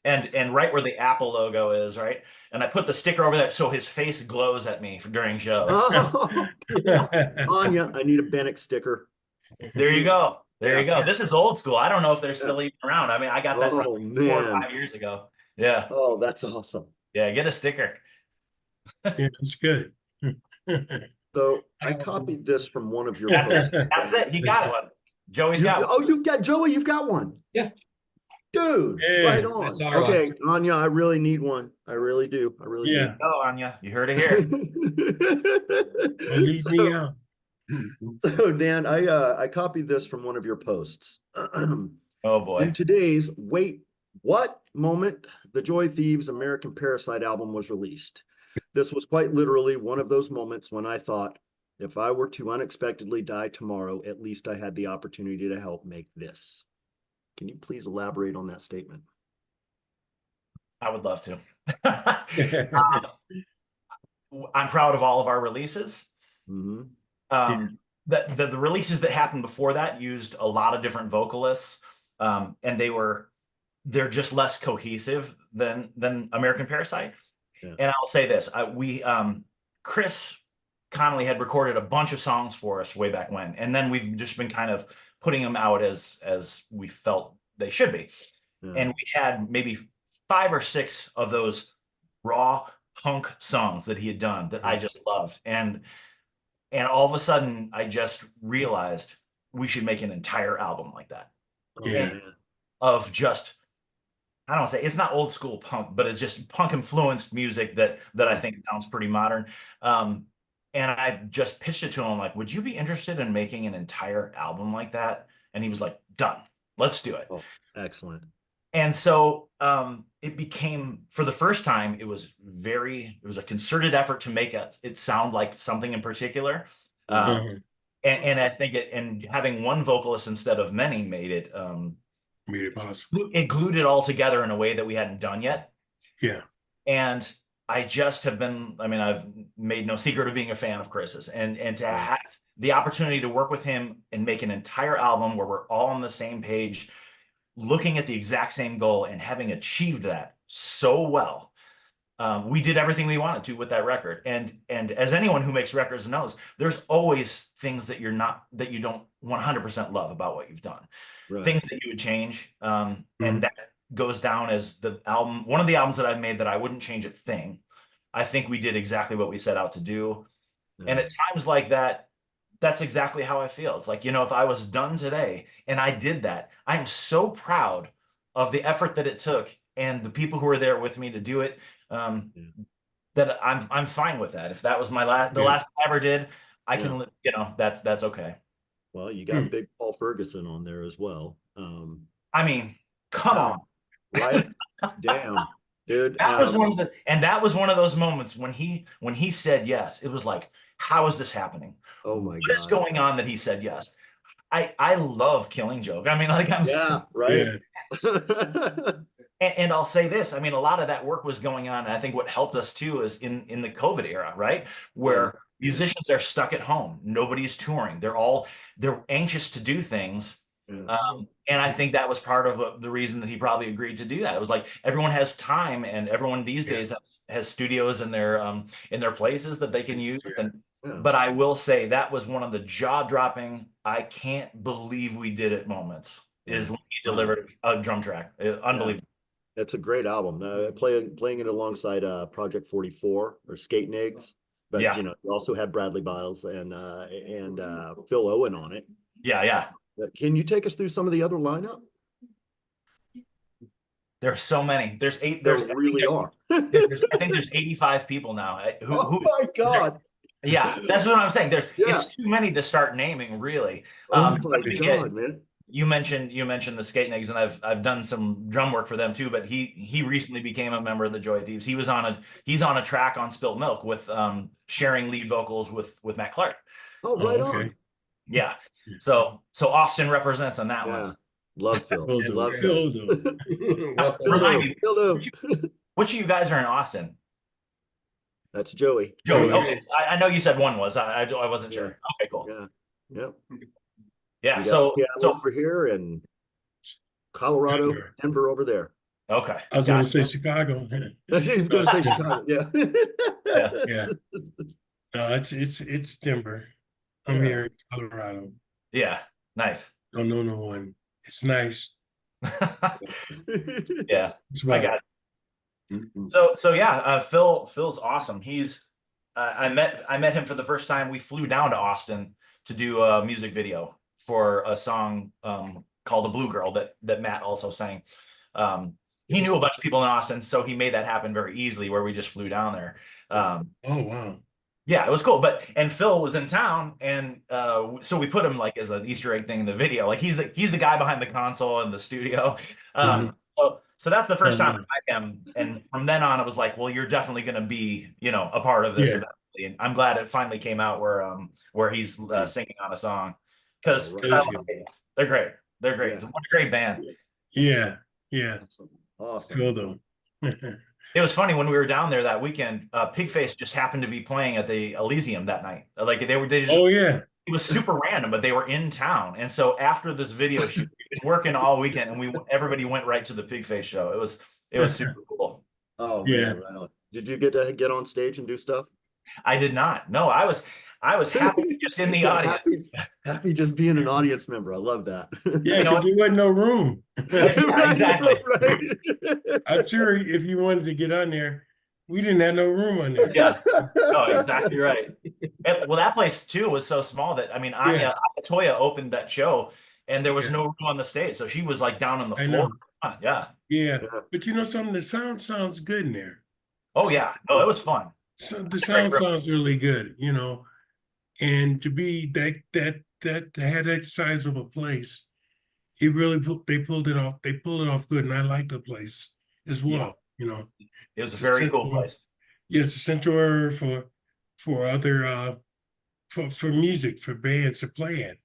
B: band, and right where the Apple logo is, right, and I put the sticker over there so his face glows at me during shows.
C: Oh, Anya, I need a Bennett sticker.
B: There you go. There you
C: Yeah.
B: go. This is old school. I don't know if they're still even around. I mean, I got that
C: Oh
B: from 4 or
C: man.
B: 5 years ago. Yeah,
C: Oh, that's awesome.
B: yeah. Get a sticker.
D: Yeah, it's good.
C: So I copied this from one of your
B: That's
C: posts.
B: it. That's it. He got one. Joey's got one.
C: Oh, you've got Joey, you've got one.
A: Yeah.
C: Dude,
D: Yeah.
C: right
A: I
C: on.
A: saw her
C: Okay,
A: last.
C: Anya, I really need one. I really do. I really
D: Yeah.
B: Oh, Anya, you heard it here.
D: Don't leave me
C: So,
D: out.
C: so Dan, I copied this from one of your posts.
B: Oh boy.
C: In today's Wait, What moment the Joy Thieves American Parasite album was released. This was quite literally one of those moments when I thought, if I were to unexpectedly die tomorrow, at least I had the opportunity to help make this. Can you please elaborate on that statement?
B: I would love to. I'm proud of all of our releases.
C: Mhm.
B: The releases that happened before that used a lot of different vocalists, and they're just less cohesive than American Parasite.
C: Yeah.
B: And I'll say this: Chris Connolly had recorded a bunch of songs for us way back when, and then we've just been kind of putting them out as we felt they should be.
C: Yeah.
B: And we had maybe 5 or 6 of those raw punk songs that he had done that I just loved. And all of a sudden I just realized we should make an entire album like that.
C: Oh,
D: Yeah.
C: man.
B: Of just, I don't want to say it's not old school punk, but it's just punk influenced music that I think sounds pretty modern. And I just pitched it to him like, would you be interested in making an entire album like that? And he was like, done, let's do it.
C: Oh, excellent.
B: And so it became, for the first time, it was a concerted effort to make it sound like something in particular. And I think and having one vocalist instead of many made it
D: possible.
B: it glued it all together in a way that we hadn't done yet.
D: Yeah.
B: And I just have been, I mean, I've made no secret of being a fan of Chris's, and to have the opportunity to work with him and make an entire album where we're all on the same page, looking at the exact same goal and having achieved that so well. We did everything we wanted to with that record. And as anyone who makes records knows, there's always things that you don't 100% love about what you've done.
C: Right.
B: Things that you would change. And that goes down as one of the albums that I've made that I wouldn't change a thing. I think we did exactly what we set out to do.
C: Yeah.
B: And at times like that, that's exactly how I feel. It's like, if I was done today and I did that, I'm so proud of the effort that it took and the people who were there with me to do it. That I'm fine with that. If that was the last I ever did, I can, that's okay.
C: Well, you got Big Paul Ferguson on there as well.
B: I mean, come on.
C: Right? Damn, dude.
B: That was one of those moments when he said yes. It was like, how is this happening?
C: Oh my God.
B: What is going on that he said yes? I love Killing Joke. I mean, like
C: right.
B: And I'll say this, I mean, a lot of that work was going on. And I think what helped us too is in the COVID era, right? Where musicians are stuck at home. Nobody's touring. They're anxious to do things. And I think that was part of the reason that he probably agreed to do that. It was like everyone has time, and everyone these days has studios in their places that they can use. But I will say that was one of the jaw-dropping, I can't believe we did it moments, is when he delivered a drum track. Unbelievable.
C: It's a great album. Playing it alongside Project 44 or Skating Eggs, but you also had Bradley Biles and Phil Owen on it.
B: Yeah.
C: Can you take us through some of the other lineup?
B: There's so many. There
C: really are.
B: I think there's 85 people now.
C: Oh my God.
B: Yeah, that's what I'm saying. It's too many to start naming, really.
C: Oh my God, man.
B: You mentioned the Skating Eggs, and I've done some drum work for them too. But he recently became a member of the Joy Thieves. He's on a track on Spilt Milk with sharing lead vocals with Matt Clark.
C: Oh, right on.
B: Yeah. So Austin represents on that
C: Yeah.
B: one.
C: Love Phil.
D: Phil
A: That's
D: do,
C: Love
A: great.
D: Phil
C: Phil.
D: do.
A: Well,
B: Remind me,
C: Phil do.
B: which of you guys are in Austin?
C: That's Joey.
B: Joey.
D: Joey.
B: Okay. I know you said one was. I wasn't
C: Yeah.
B: sure. Okay, cool.
C: Yeah. Yep.
B: Yeah.
C: You got
B: So
C: Seattle over here and Colorado,
D: Denver.
C: Denver over there.
B: okay.
D: I was going to
B: Gotcha.
D: say Chicago.
C: He's going to say Chicago. Yeah.
B: Yeah.
D: Yeah. No, it's Denver. I'm
C: Yeah.
D: here in Colorado.
B: Yeah. Nice.
D: Don't know no one. It's nice.
B: Yeah.
D: It's
B: I
D: about
B: got it.
C: Mhm.
B: So yeah, Phil's awesome. He's I met him for the first time. We flew down to Austin to do a music video for a song called "A Blue Girl" that Matt also sang. He knew a bunch of people in Austin, so he made that happen very easily. Where we just flew down there.
D: Oh wow.
B: Yeah, it was cool. And Phil was in town, and so we put him like as an Easter egg thing in the video. Like he's the guy behind the console in the studio. So that's the first time I met him, and from then on, it was like, well, you're definitely going to be, a part of this
D: Yeah.
B: eventually. And I'm glad it finally came out where he's singing on a song because
C: Oh,
B: I
C: right.
B: love Thieves. They're great. They're great.
C: Yeah.
B: What a great band.
D: Yeah. Yeah.
C: Awesome.
D: Phil though.
B: It was funny when we were down there that weekend. Pigface just happened to be playing at the Elysium that night. Like they just.
D: Oh yeah.
B: It was super random, but they were in town. And so after this video shoot, we've been working all weekend, and everybody went right to the Pigface show. It was super cool.
C: Oh
D: Yeah.
C: man, right on. Did you get to get on stage and do stuff?
B: I did not. No, I was happy just in the
C: Yeah,
B: audience.
C: happy just being an audience member. I love that.
D: Yeah,
B: You know
D: because there wasn't no room.
B: Yeah, exactly.
C: Right.
D: I'm sure if you wanted to get on there, we didn't have no room on there.
B: Yeah. No, exactly right. Well, that place too was so small that Anya
D: Yeah.
B: Toya opened that show, and there was
D: Yeah.
B: no room on the stage, so she was like down on the
D: I
B: floor.
D: know.
B: Yeah.
D: Yeah.
C: Yeah.
D: But you know something, the sound sounds good in there.
B: Oh yeah. No, it was fun.
D: So the sound sounds really good, and to be that to have that size of a place, they pulled it off. They pulled it off good, and I like the place as well.
B: It was
D: It's
B: a very
D: central-
B: cool place.
D: Yes, the central area for other for music for bands to play in.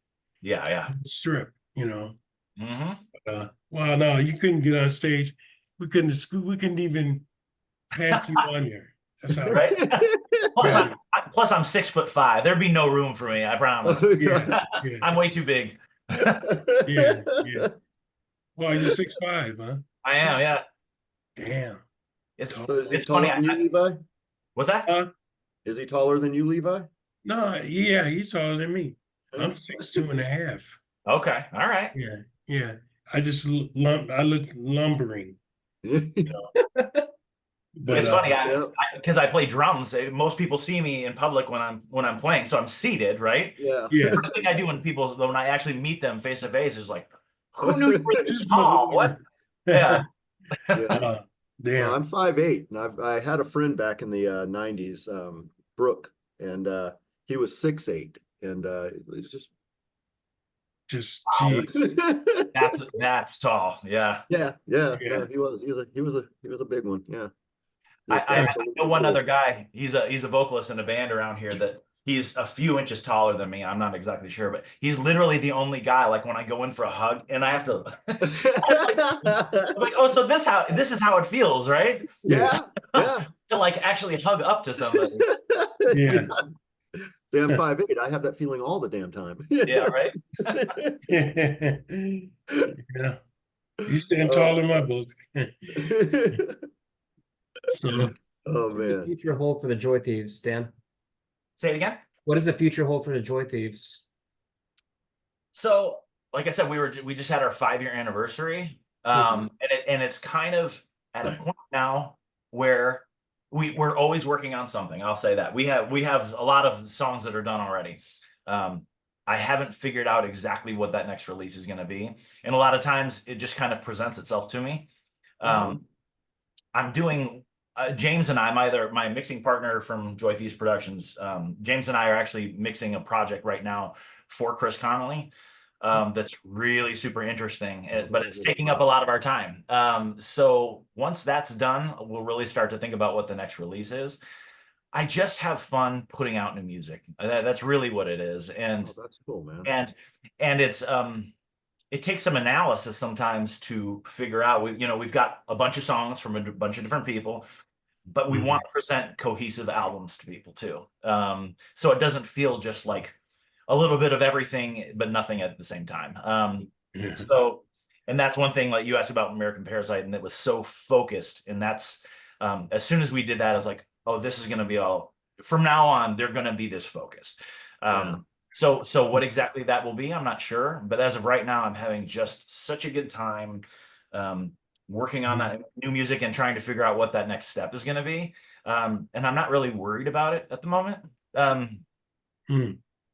B: Yeah, yeah.
D: Strip,
B: Mm-hmm.
D: Wow, no, you couldn't get on stage. We couldn't even pass you on there. That's how.
B: Right? Plus,
D: Yeah.
B: I'm 6'5". There'd be no room for me. I promise.
D: Yeah, yeah,
B: I'm way too big.
D: yeah. Well, you're 6'5", huh?
B: I am. Yeah.
D: Damn.
B: It's
C: So is he
B: it's
C: taller
B: funny.
C: than you, Levi?
B: What's that?
C: Is he taller than you, Levi?
D: No, yeah, he's taller than me. I'm 6'2.5".
B: Okay. All right.
D: Yeah. I just I look lumbering. But
B: It's funny
C: yeah.
B: because I play drums. Most people see me in public when I'm playing, so I'm seated, right?
C: Yeah.
D: yeah.
B: First thing I do when I actually meet them face to face is like, who knew you were this small? What? Yeah.
C: Yeah.
D: Damn.
C: Well, I'm 5'8", and I had a friend back in the 90s, Brooke, and he was 6'8", and it's just
D: Gee.
B: That's tall. Yeah.
C: yeah.
D: Yeah.
C: He was a big one. Yeah.
B: I know one other guy. He's a vocalist in a band around here that he's a few inches taller than me. I'm not exactly sure, but he's literally the only guy. Like when I go in for a hug, and I have to. I was like, oh, so this is how it feels, right?
C: Yeah.
B: To like actually hug up to somebody.
D: Yeah.
C: See, I'm 5'8". I have that feeling all the damn time.
B: Yeah, right.
D: Yeah. You stand tall in my book. So
C: Oh
A: What does the
C: man.
A: future hold for the Joy Thieves, Dan?
B: Say it again.
A: What does the future hold for the Joy Thieves?
B: So, like I said, we just had our 5-year anniversary, and it's kind of at a point now where we're always working on something. I'll say that we have a lot of songs that are done already. I haven't figured out exactly what that next release is going to be, and a lot of times it just kind of presents itself to me. I'm doing James and I, my mixing partner from Joy Thieves Productions. James and I are actually mixing a project right now for Chris Connolly. That's really super interesting, but it's taking up a lot of our time. So once that's done, we'll really start to think about what the next release is. I just have fun putting out new music. That's really what it is. And
C: Oh, that's cool, man.
B: and it's it takes some analysis sometimes to figure out. We've got a bunch of songs from a bunch of different people, but we want to present cohesive albums to people too. So it doesn't feel just like a little bit of everything, but nothing at the same time. So, and that's one thing, like you asked about American Parasite, and it was so focused. And that's, as soon as we did that, I was like, oh, this is going to be all, from now on, they're going to be this focused. So what exactly that will be, I'm not sure. But as of right now, I'm having just such a good time working on that new music and trying to figure out what that next step is going to be. And I'm not really worried about it at the moment.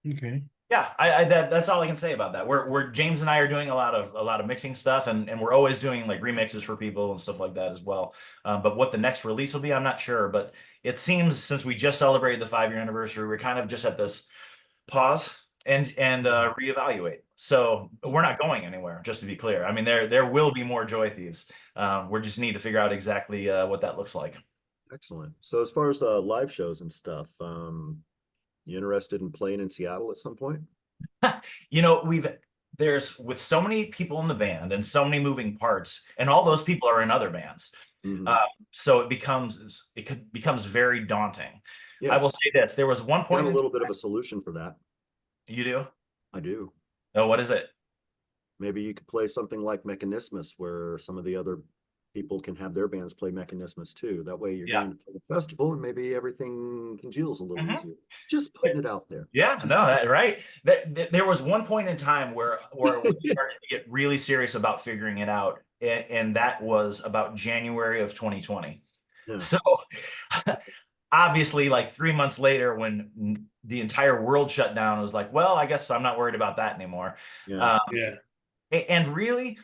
D: Okay.
B: Yeah, that's all I can say about that. We're James and I are doing a lot of mixing stuff, and we're always doing like remixes for people and stuff like that as well. But what the next release will be, I'm not sure. But it seems, since we just celebrated the 5-year anniversary, we're kind of just at this pause and reevaluate. So we're not going anywhere, just to be clear. I mean, there will be more Joy Thieves. We just need to figure out exactly what that looks like.
C: Excellent. So as far as live shows and stuff, you interested in playing in Seattle at some point?
B: There's, with so many people in the band and so many moving parts, and all those people are in other bands. So it becomes very daunting.
C: Yes.
B: I will say this: there was one point.
C: Got a little bit of a solution for that.
B: You do?
C: I do.
B: Oh, what is it?
C: Maybe you could play something like Mechanismus, where some of the other people can have their bands play Mechanismus too. That way you're going to play the festival, and maybe everything congeals a little easier. Just putting it out there.
B: Yeah, no, right. There was one point in time where we started to get really serious about figuring it out, and that was about January of 2020.
C: Yeah.
B: So obviously, like 3 months later, when the entire world shut down, it was like, well, I guess I'm not worried about that anymore.
C: Yeah.
B: And really,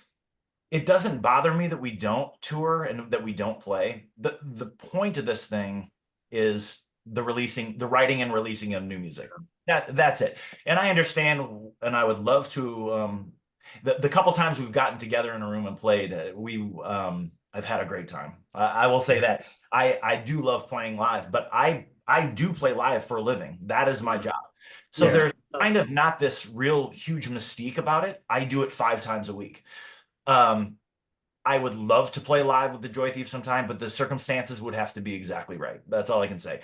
B: it doesn't bother me that we don't tour and that we don't play. The point of this thing is the writing and releasing of new music. That's it. And I understand, and I would love to. The couple times we've gotten together in a room and played, I've had a great time. I will say that I do love playing live, but I do play live for a living. That is my job. So there's kind of not this real huge mystique about it. I do it 5 times a week. I would love to play live with the Joy Thief sometime, but the circumstances would have to be exactly right. That's all I can say.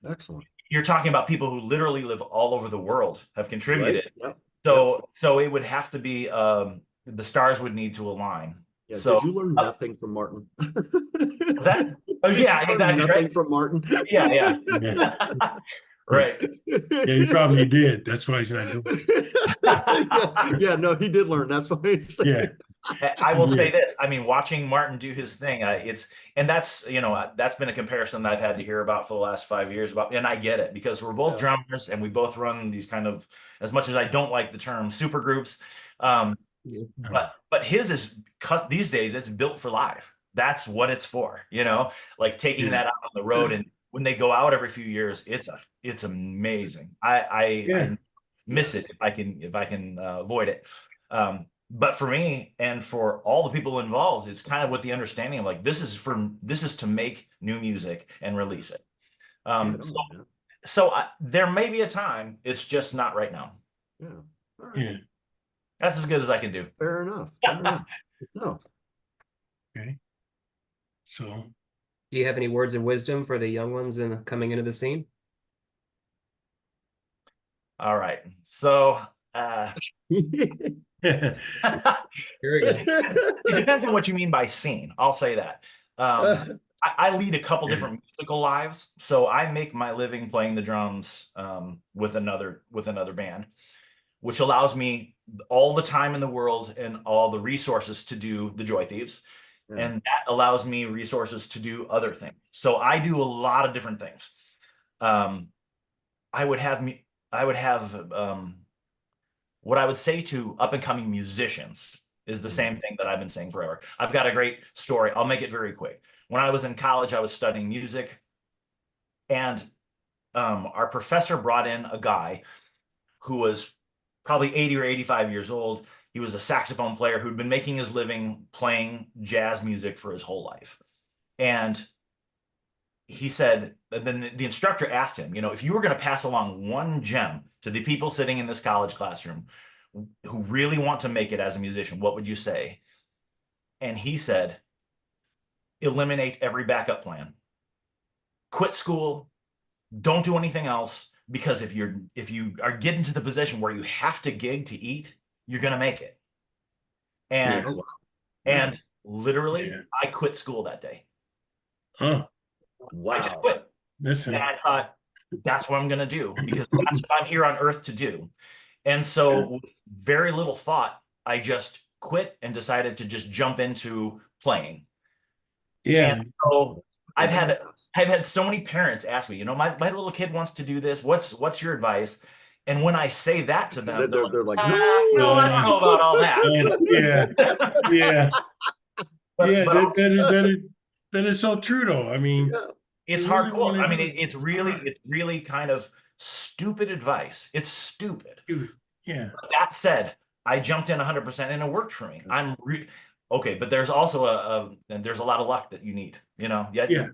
C: Excellent.
B: You're talking about people who literally live all over the world, have contributed.
C: Right?
B: Yep. So it would have to be, the stars would need to align.
C: Yeah.
B: So
C: did you learn nothing from Martin?
B: What's that? Oh yeah, exactly.
C: Nothing
B: Right?
C: from Martin.
B: Yeah. Right.
D: Yeah, he probably did. That's why he's not doing it.
C: Yeah, no, he did learn. That's why he's saying.
D: Yeah.
B: I will say this. I mean, watching Martin do his thing, that's been a comparison that I've had to hear about for the last 5 years and I get it, because we're both drummers and we both run these kind of, as much as I don't like the term, super groups. But his is, because these days it's built for live. That's what it's for, like taking that out on the road. And when they go out every few years, it's amazing. I miss it if I can avoid it. But for me and for all the people involved, it's kind of with the understanding of like, this is to make new music and release it. So there may be a time, it's just not right now.
C: Yeah. All right.
D: Yeah.
B: That's as good as I can do.
C: Fair enough. Fair enough. No.
D: Okay. So,
A: Do you have any words of wisdom for the young ones coming into the scene?
B: All right. So
A: Here we go.
B: it depends on what you mean by scene. I'll say that. I lead a couple different musical lives, so I make my living playing the drums with another band, which allows me all the time in the world and all the resources to do the Joy Thieves, and that allows me resources to do other things. So I do a lot of different things. I would have what I would say to up-and-coming musicians is the same thing that I've been saying forever. I've got a great story. I'll make it very quick. When I was in college, I was studying music, and our professor brought in a guy who was probably 80 or 85 years old. He was a saxophone player who'd been making his living playing jazz music for his whole life. And he said, then the instructor asked him, you know, if you were going to pass along one gem to the people sitting in this college classroom who really want to make it as a musician, what would you say? And he said, eliminate every backup plan. Quit school, don't do anything else, because if you are getting to the position where you have to gig to eat, you're going to make it. And
C: Oh, wow.
B: and literally,
D: Yeah.
B: I quit school that day.
D: Oh,
B: I just
C: Wow.
B: quit.
D: listen.
B: And I thought, that's what I'm going to do, because that's what I'm here on earth to do. And so with very little thought, I just quit and decided to just jump into playing.
D: Yeah.
B: And so I've had
C: Badass.
B: so many parents ask me, you know, my little kid wants to do this. What's your advice? And when I say that to them,
C: They're like,
B: no, I don't know about all that.
D: Yeah. Yeah.
B: But
D: Yeah.
B: also,
D: That is so true though. I mean,
C: yeah.
B: it's
D: you really
B: hardcore.
D: wanna
B: I mean,
D: do it,
B: it's really kind of stupid advice. It's stupid.
D: yeah.
B: That said, I jumped in 100% and it worked for me. Okay, but there's also and there's a lot of luck that you need, you know.
D: Yeah.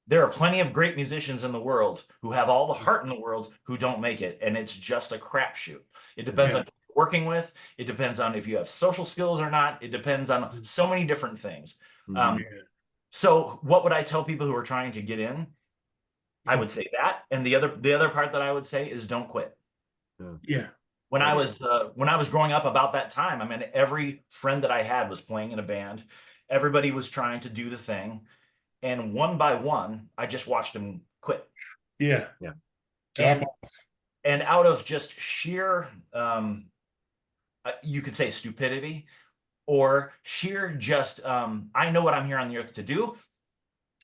B: There are plenty of great musicians in the world who have all the heart in the world who don't make it, and it's just a crapshoot. It depends
D: Yeah.
B: on who you're working with. It depends on if you have social skills or not. It depends on so many different things.
C: Mhm.
D: Yeah.
B: So what would I tell people who are trying to get in? I would say that, and the other part that I would say is don't quit.
D: Yeah.
B: When I was growing up about that time, I mean, every friend that I had was playing in a band. Everybody was trying to do the thing, and one by one, I just watched them quit.
D: Yeah.
C: Yeah.
D: Drop
B: And
D: off.
B: and out of just sheer, you could say stupidity, or sheer just, I know what I'm here on the earth to do.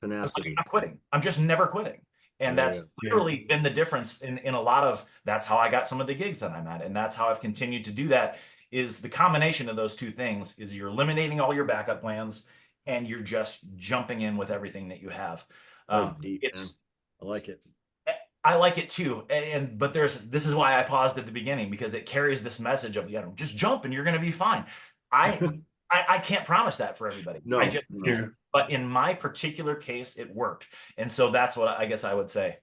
B: I'm
C: Tenacity.
B: not quitting. I'm just never quitting. And
C: Yeah,
B: that's
D: yeah.
B: literally been the difference in a lot of, that's how I got some of the gigs that I'm at. And that's how I've continued to do that, is the combination of those two things is you're eliminating all your backup plans and you're just jumping in with everything that you have.
C: That's deep, man.
B: It's,
C: I like it.
B: I like it too. But this is why I paused at the beginning, because it carries this message of, you know, just jump and you're going to be fine. I can't promise that for everybody.
C: No,
B: I just,
D: Yeah.
B: but in my particular case, it worked. And so that's what I guess I would say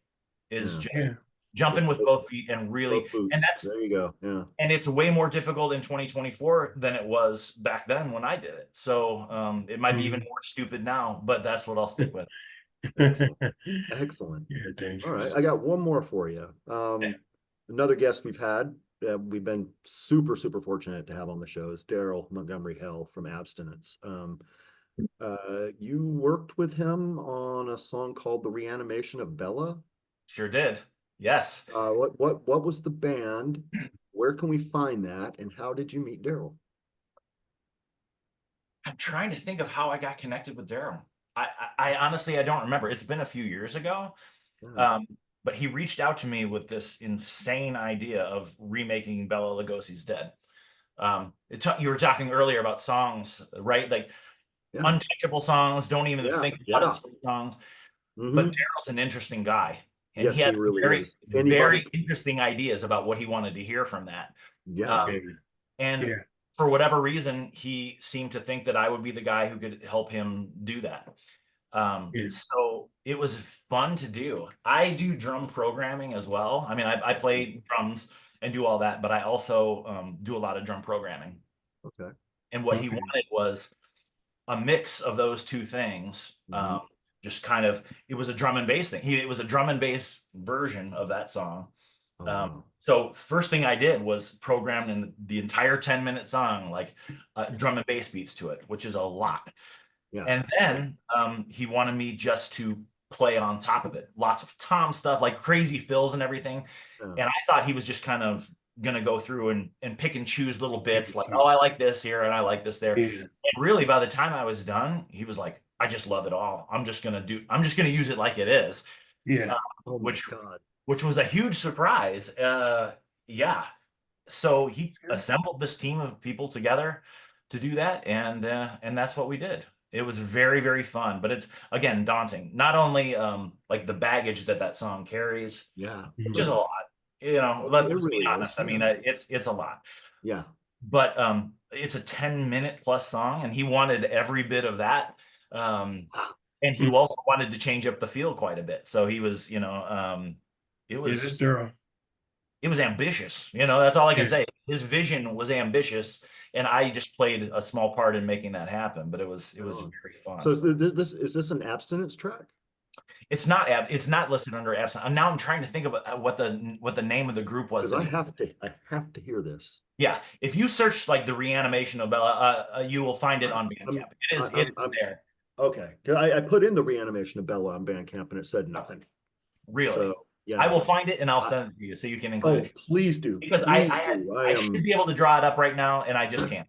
B: is
C: Yeah.
B: just
D: Yeah.
B: jump in with both feet and really,
C: both boots.
B: and that's,
C: There you go. Yeah.
B: and it's way more difficult in 2024 than it was back then when I did it. So it might be even more stupid now, but that's what I'll stick with.
C: Excellent. Excellent.
D: Yeah,
C: All
D: dangerous.
C: right, I got one more for you. Another guest we've had, we've been super fortunate to have on the show, is Daryl Montgomery Hell from Abstinence. You worked with him on a song called "The Reanimation of Bella."
B: Sure did. Yes.
C: What was the band? Where can we find that? And how did you meet Daryl?
B: I'm trying to think of how I got connected with Daryl. I honestly, I don't remember. It's been a few years ago.
C: Yeah.
B: But he reached out to me with this insane idea of remaking Bela Lugosi's Dead. You were talking earlier about songs, right? Like untouchable songs, don't even think about it songs. But Daryl's an interesting guy. And
C: Yes,
B: he had
C: really is.
B: very interesting ideas about what he wanted to hear from that.
C: Yeah.
B: And for whatever reason, he seemed to think that I would be the guy who could help him do that. So it was fun to do. I do drum programming as well. I mean, I play drums and do all that, but I also do a lot of drum programming.
C: Okay.
B: And what he wanted was a mix of those two things. Just kind of, it was a drum and bass thing. It was a drum and bass version of that song. So first thing I did was program in the entire 10-minute song, like drum and bass beats to it, which is a lot. And then he wanted me just to play on top of it. Lots of tom stuff, like crazy fills and everything. And I thought he was just kind of going to go through and pick and choose little bits, like, oh, I like this here and I like this there. And really, by the time I was done, he was like, I just love it all. I'm just going to use it like it is.
D: Yeah.
C: Oh my God.
B: Which was a huge surprise. Yeah. So he assembled this team of people together to do that. And that's what we did. It was very, very fun, but it's, again, daunting. Not only like the baggage that song carries, which is a lot, you know, let's be honest. I mean, it's a lot.
C: Yeah.
B: But it's a 10-minute plus song, and he wanted every bit of that. and he also wanted to change up the feel quite a bit. So he was, you know, it
D: Is
B: was
D: it Daryl?
B: it was ambitious. You know, that's all I can
D: Yeah.
B: say. His vision was ambitious, and I just played a small part in making that happen. But it was
C: Oh.
B: very fun.
C: So is this an abstinence track?
B: It's not listed under absent. And now I'm trying to think of what the name of the group was.
C: Because I have to hear this.
B: Yeah, if you search like the reanimation of Bella, you will find it on Bandcamp. It is there.
C: Okay, 'cause I put in the reanimation of Bella on Bandcamp and it said nothing.
B: Really.
C: So yeah,
B: I will find it and I'll send it to you so you can include
C: oh,
B: it.
C: please do.
B: Because
C: Please
B: I
C: do.
B: I should be able to draw it up right now and I just can't.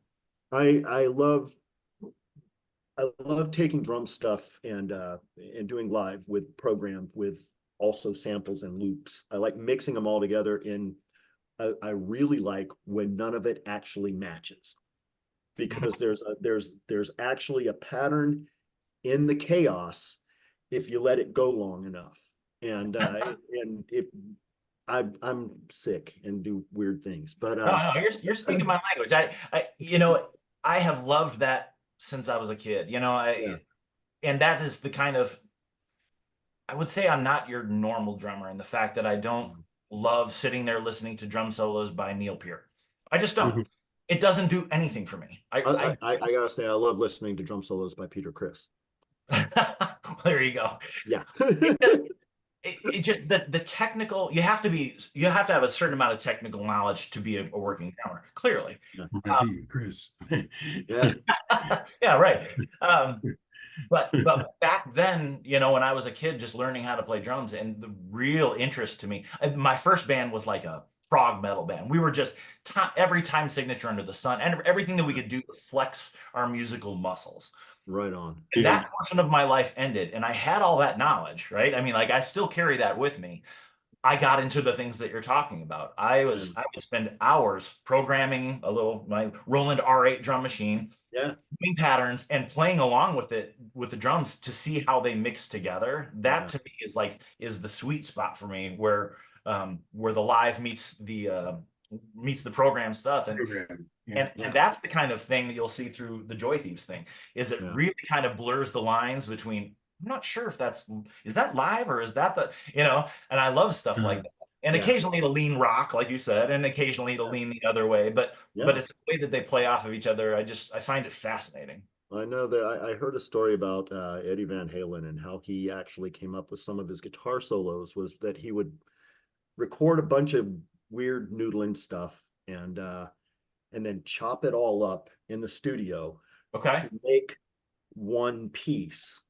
C: I love taking drum stuff and doing live with program with also samples and loops. I like mixing them all together in I really like when none of it actually matches, because there's actually a pattern in the chaos if you let it go long enough. And and if I'm sick and do weird things, but
B: No, you're speaking my language. You know, I have loved that since I was a kid. You know, and that is the kind of, I would say I'm not your normal drummer in the fact that I don't love sitting there listening to drum solos by Neil Peart. I just don't. It doesn't do anything for me. I
C: gotta say, I love listening to drum solos by Peter Criss.
B: There you go.
C: Yeah.
B: It just the technical, you have to have a certain amount of technical knowledge to be a working drummer, clearly.
D: Chris.
C: Yeah.
B: Yeah, right. But back then, you know, when I was a kid just learning how to play drums, and the real interest to me, my first band was like a prog metal band. We were just every time signature under the sun, and everything that we could do to flex our musical muscles.
C: Right on.
B: And that portion of my life ended, and I had all that knowledge, right? I mean, like I still carry that with me. I got into the things that you're talking about. I would spend hours programming my Roland R8 drum machine, doing patterns and playing along with it with the drums to see how they mix together. That to me is the sweet spot for me, where the live meets the program stuff. And that's the kind of thing that you'll see through the Joy Thieves thing, is it really kind of blurs the lines between, I'm not sure if is that live or is that you know, and I love stuff like that. And occasionally it'll lean rock, like you said, and occasionally it'll lean the other way, but it's the way that they play off of each other. I find it fascinating.
C: I know that I heard a story about Eddie Van Halen and how he actually came up with some of his guitar solos, was that he would record a bunch of weird noodling stuff and then chop it all up in the studio to make one piece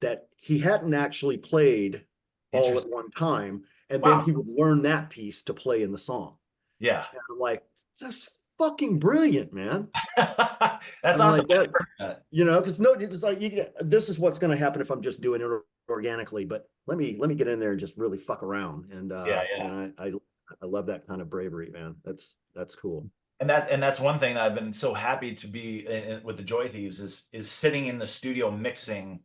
C: that he hadn't actually played all at one time, and then he would learn that piece to play in the song.
B: Yeah.
C: And I'm like, that's fucking brilliant, man.
B: That's awesome.
C: Like that, you know, because it's like this is what's going to happen if I'm just doing it organically. But let me get in there and just really fuck around. And and I love that kind of bravery, man. That's cool.
B: And that's one thing that I've been so happy to be with the Joy Thieves is sitting in the studio mixing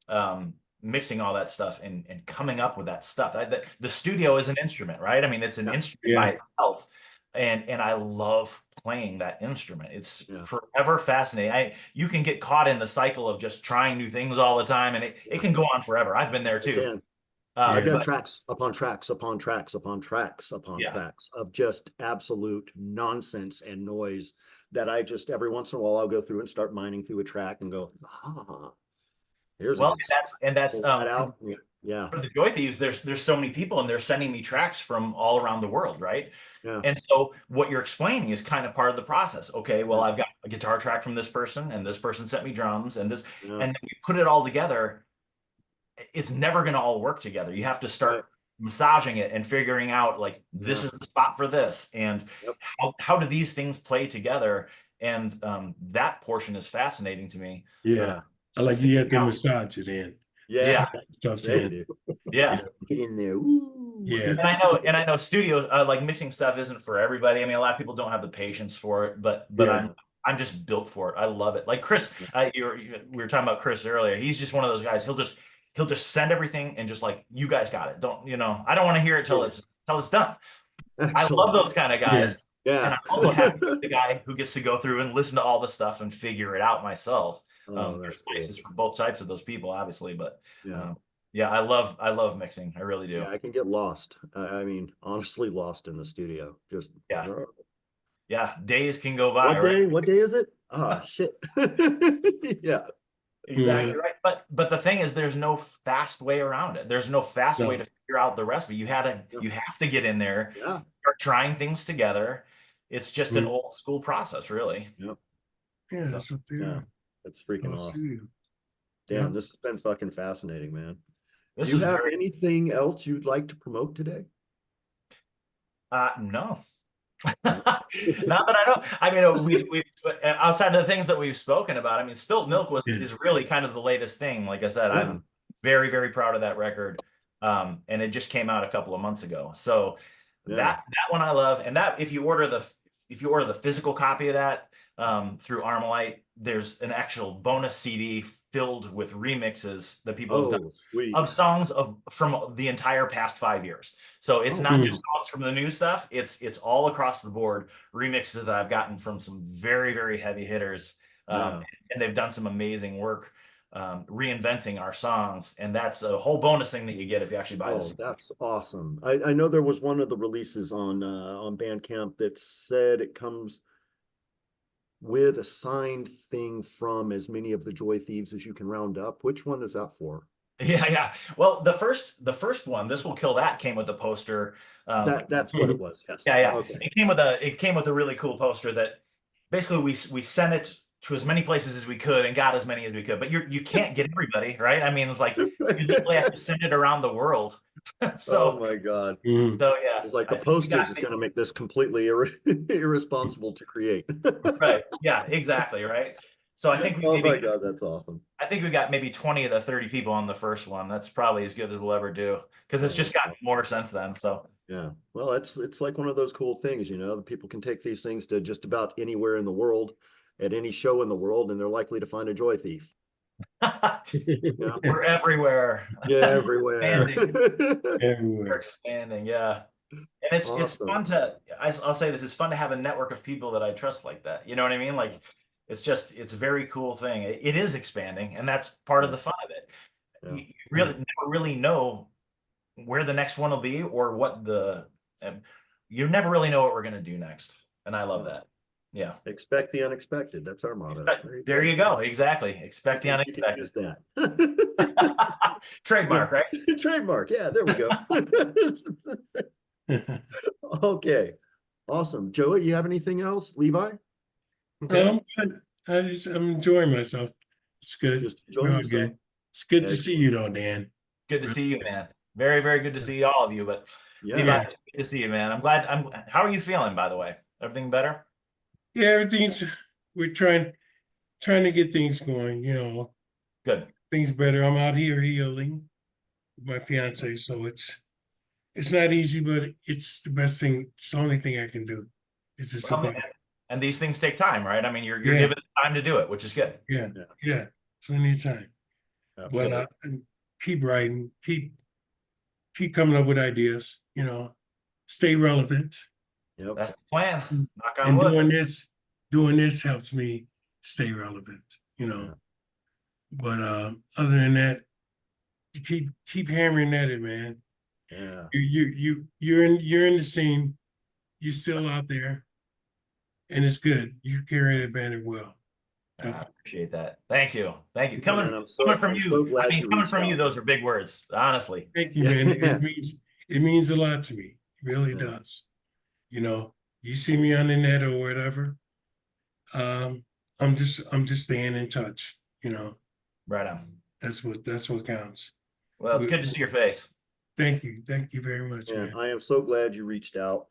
B: all that stuff and coming up with that stuff. The studio is an instrument, right? I mean, it's an instrument by itself, and I love playing that instrument. It's forever fascinating. You can get caught in the cycle of just trying new things all the time, and it can go on forever. I've been there too.
C: I've got tracks upon tracks upon tracks upon tracks upon tracks of just absolute nonsense and noise that I just every once in a while I'll go through and start mining through a track and go, here's
B: that's
C: yeah.
B: For the Joy Thieves, there's so many people and they're sending me tracks from all around the world, right?
C: Yeah.
B: And so what you're explaining is kind of part of the process. Okay, well, I've got a guitar track from this person, and this person sent me drums, and and then we put it all together. It's never going to all work together. You have to start massaging it and figuring out like this is the spot for this, and how do these things play together? And that portion is fascinating to me.
D: Yeah, I like you have to massage it in.
B: Yeah.
C: Yeah. Get in there. Ooh.
D: Yeah.
B: And I know studio like mixing stuff isn't for everybody. I mean, a lot of people don't have the patience for it, but I'm just built for it. I love it. Like Chris, we were talking about Chris earlier. He's just one of those guys. He'll just send everything and just like, you guys got it. I don't want to hear it till it's done. Excellent. I love those kind of guys.
C: Yeah.
B: And I'm also happy with the guy who gets to go through and listen to all the stuff and figure it out myself.
C: Oh,
B: There's
C: that's cool.
B: places for both types of those people, obviously, but
C: Yeah.
B: yeah, I love mixing. I really do.
C: Yeah, I can get lost. I mean, honestly, lost in the studio. Just
B: Yeah. Yeah, days can go by,
C: what
B: right?
C: day? What day is it? Oh shit. Yeah.
B: Exactly right. But the thing is, there's no fast way around it. There's no fast way
D: No.
B: to figure out the recipe. You have to get in there,
C: Yeah.
B: start trying things together. It's just an
D: Mhm.
B: old school process, really.
C: Yep.
D: Yeah,
B: So,
D: that's what they
C: Yeah.
D: are.
C: That's freaking
D: Well,
C: awesome.
D: studio.
C: Dan,
D: Yeah.
C: this has been fucking fascinating, man.
B: this
C: Do you
B: is
C: have
B: very
C: anything else you'd like to promote today?
B: no.
C: No.
B: Not that I know. I mean, we've outside of the things that we've spoken about. I mean, Spilt Milk
D: Yeah.
B: is really kind of the latest thing. Like I said,
C: Yeah.
B: I'm very, very proud of that record. And it just came out a couple of months ago. So
C: Yeah.
B: that one I love. And that if you order the physical copy of that through Armalite, there's an actual bonus CD filled with remixes that people have done
C: Oh, sweet.
B: of songs from the entire past 5 years. So it's
C: Oh,
B: not
D: wow.
B: just songs from the new stuff. It's all across the board remixes that I've gotten from some very, very heavy hitters.
C: Yeah.
B: And they've done some amazing work reinventing our songs. And that's a whole bonus thing that you get if you actually buy
C: Oh,
B: this.
C: that's awesome. I know there was one of the releases on Bandcamp that said it comes with a signed thing from as many of the Joy Thieves as you can round up. Which one is that for?
B: Yeah, yeah. Well, the first one, This Will Kill That, came with a poster.
C: That's what it was. Yes.
B: Yeah, yeah.
C: Okay.
B: It came with a really cool poster that basically we sent it to as many places as we could and got as many as we could. But you can't get everybody, right? I mean, it's like you literally have to send it around the world.
C: Oh
B: so
C: my God.
D: Mhm.
B: so yeah,
C: It's like the
B: I think we got
C: postage is going to make this completely irresponsible to create.
B: right. Yeah, exactly, right. So
C: Oh my God, that's awesome.
B: I think we got maybe 20 of the 30 people on the first one. That's probably as good as we'll ever do because it's
C: Oh,
B: just
C: that's
B: gotten more since then. So
C: Yeah. Well, it's like one of those cool things, you know, that people can take these things to just about anywhere in the world, at any show in the world, and they're likely to find a Joy Thief. Yeah.
B: we're everywhere.
C: Yeah, everywhere.
B: We're
D: Everywhere.
B: expanding, yeah. And it's
C: Awesome.
B: fun to I'll say this, it's fun to have a network of people that I trust like that. You know what I mean? Like it's a very cool thing. It is expanding, and that's part of the fun of it.
C: Yeah.
B: You really never really know where the next one will be or what you never really know what we're gonna do next. And I love that. Yeah.
C: Expect the unexpected. That's our motto.
B: There you go. Exactly. Expect the
C: You can
B: unexpected.
C: use that.
B: Trademark, right?
C: Trademark. Yeah, there we go. Okay. Awesome. Joey, you have anything else? Levi?
D: I'm enjoying myself. It's good.
C: Just enjoying
D: Real
C: yourself.
D: good. It's good to
C: Excellent.
D: see you though, Dan.
B: Good to see you, man. Very, very good to see all of you. But
C: Yeah.
B: Levi, good to see you, man. I'm glad. How are you feeling, by the way? Everything better?
D: Yeah, we're trying to get things going, you know,
B: Good.
D: things better. I'm out here healing with my fiance, so it's not easy, but it's the best thing. It's the only thing I can do. It's just
B: Well, and these things take time, right? I mean, you're
D: Yeah.
B: given time to do it, which is good.
D: yeah, plenty of time.
C: Absolutely.
D: But keep writing, keep coming up with ideas, you know, stay relevant.
C: Yep.
B: That's the plan. Knock on
D: And
B: wood.
D: doing this helps me stay relevant, you know. But other than that, you keep hammering at it, man.
C: Yeah.
D: You're in the scene, you're still out there, and it's good. You carry that banner well.
B: I appreciate that. Thank you. Thank you.
C: Man,
B: Coming
C: I'm
B: from
C: I'm
B: you.
C: so glad
B: I mean,
C: you
B: coming
C: reached
B: from you,
C: out.
B: those are big words, honestly.
D: Thank you,
C: Yeah.
D: man. It means a lot to me. It really
C: Yeah.
D: does. You know, you see me on the net or whatever. I'm just staying in touch, you know.
B: Right on.
D: That's what counts.
B: Well, it's good to see your face.
D: Thank you very much,
C: Yeah,
D: man.
C: I am so glad you reached out.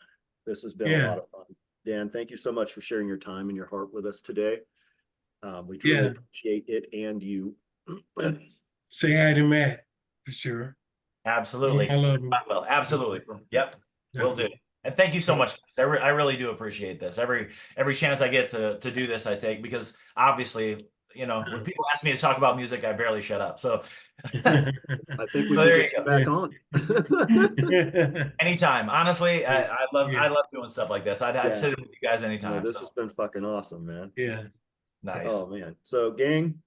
C: This has been a
D: Yeah.
C: lot of fun. Dan, thank you so much for sharing your time and your heart with us today. We truly
D: Yeah.
C: appreciate it and you.
D: Say hi to Matt for sure.
B: Absolutely.
D: I love him.
B: I will. Absolutely. Yep. Will do. And thank you so much, guys. I really do appreciate this. Every chance I get to do this, I take, because obviously, you know, when people ask me to talk about music, I barely shut up. So
C: I think we
B: So
C: can
B: there
C: get
B: you
C: you back on.
B: anytime. Honestly, I love
D: Yeah.
B: doing stuff like this. I'd
C: Yeah.
B: sit in with you guys
C: No,
B: anytime.
C: this
B: So
C: has been fucking awesome, man.
D: Yeah.
B: nice.
C: Oh man. So gang,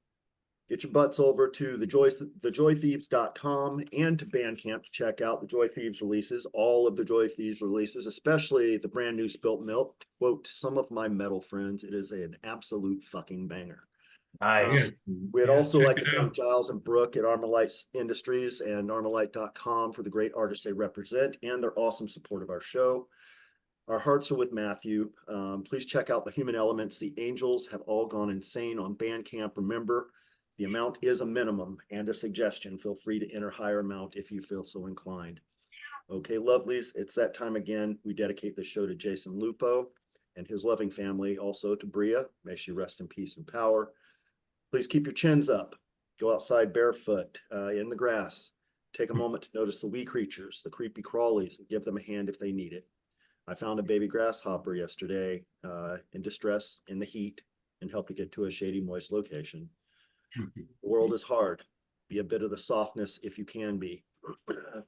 C: Get your butts over to thejoythieves.com and to Bandcamp to check out the Joy Thieves releases, all of the Joy Thieves releases, especially the brand new Spilt Milk. To quote some of my metal friends, it is an absolute fucking banger.
B: Nice.
C: We'd
D: Yeah,
C: also
D: check
C: like
D: it
C: to thank
D: out.
C: Giles and Brooke at Armalite Industries and armalite.com for the great artists they represent and their awesome support of our show. Our hearts are with Matthew. Please check out the Human Elements. The Angels have all gone insane on Bandcamp. Remember, the amount is a minimum and a suggestion. Feel free to enter higher amount if you feel so inclined. Okay, lovelies, it's that time again. We dedicate the show to Jason Lupo and his loving family, also to Bria. May she rest in peace and power. Please keep your chins up. Go outside barefoot in the grass. Take a moment to notice the wee creatures, the creepy crawlies, and give them a hand if they need it. I found a baby grasshopper yesterday in distress in the heat and helped to get to a shady, moist location. The world is hard. Be a bit of the softness if you can be.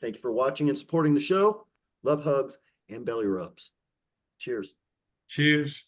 C: Thank you for watching and supporting the show. Love hugs and belly rubs. Cheers.
D: Cheers.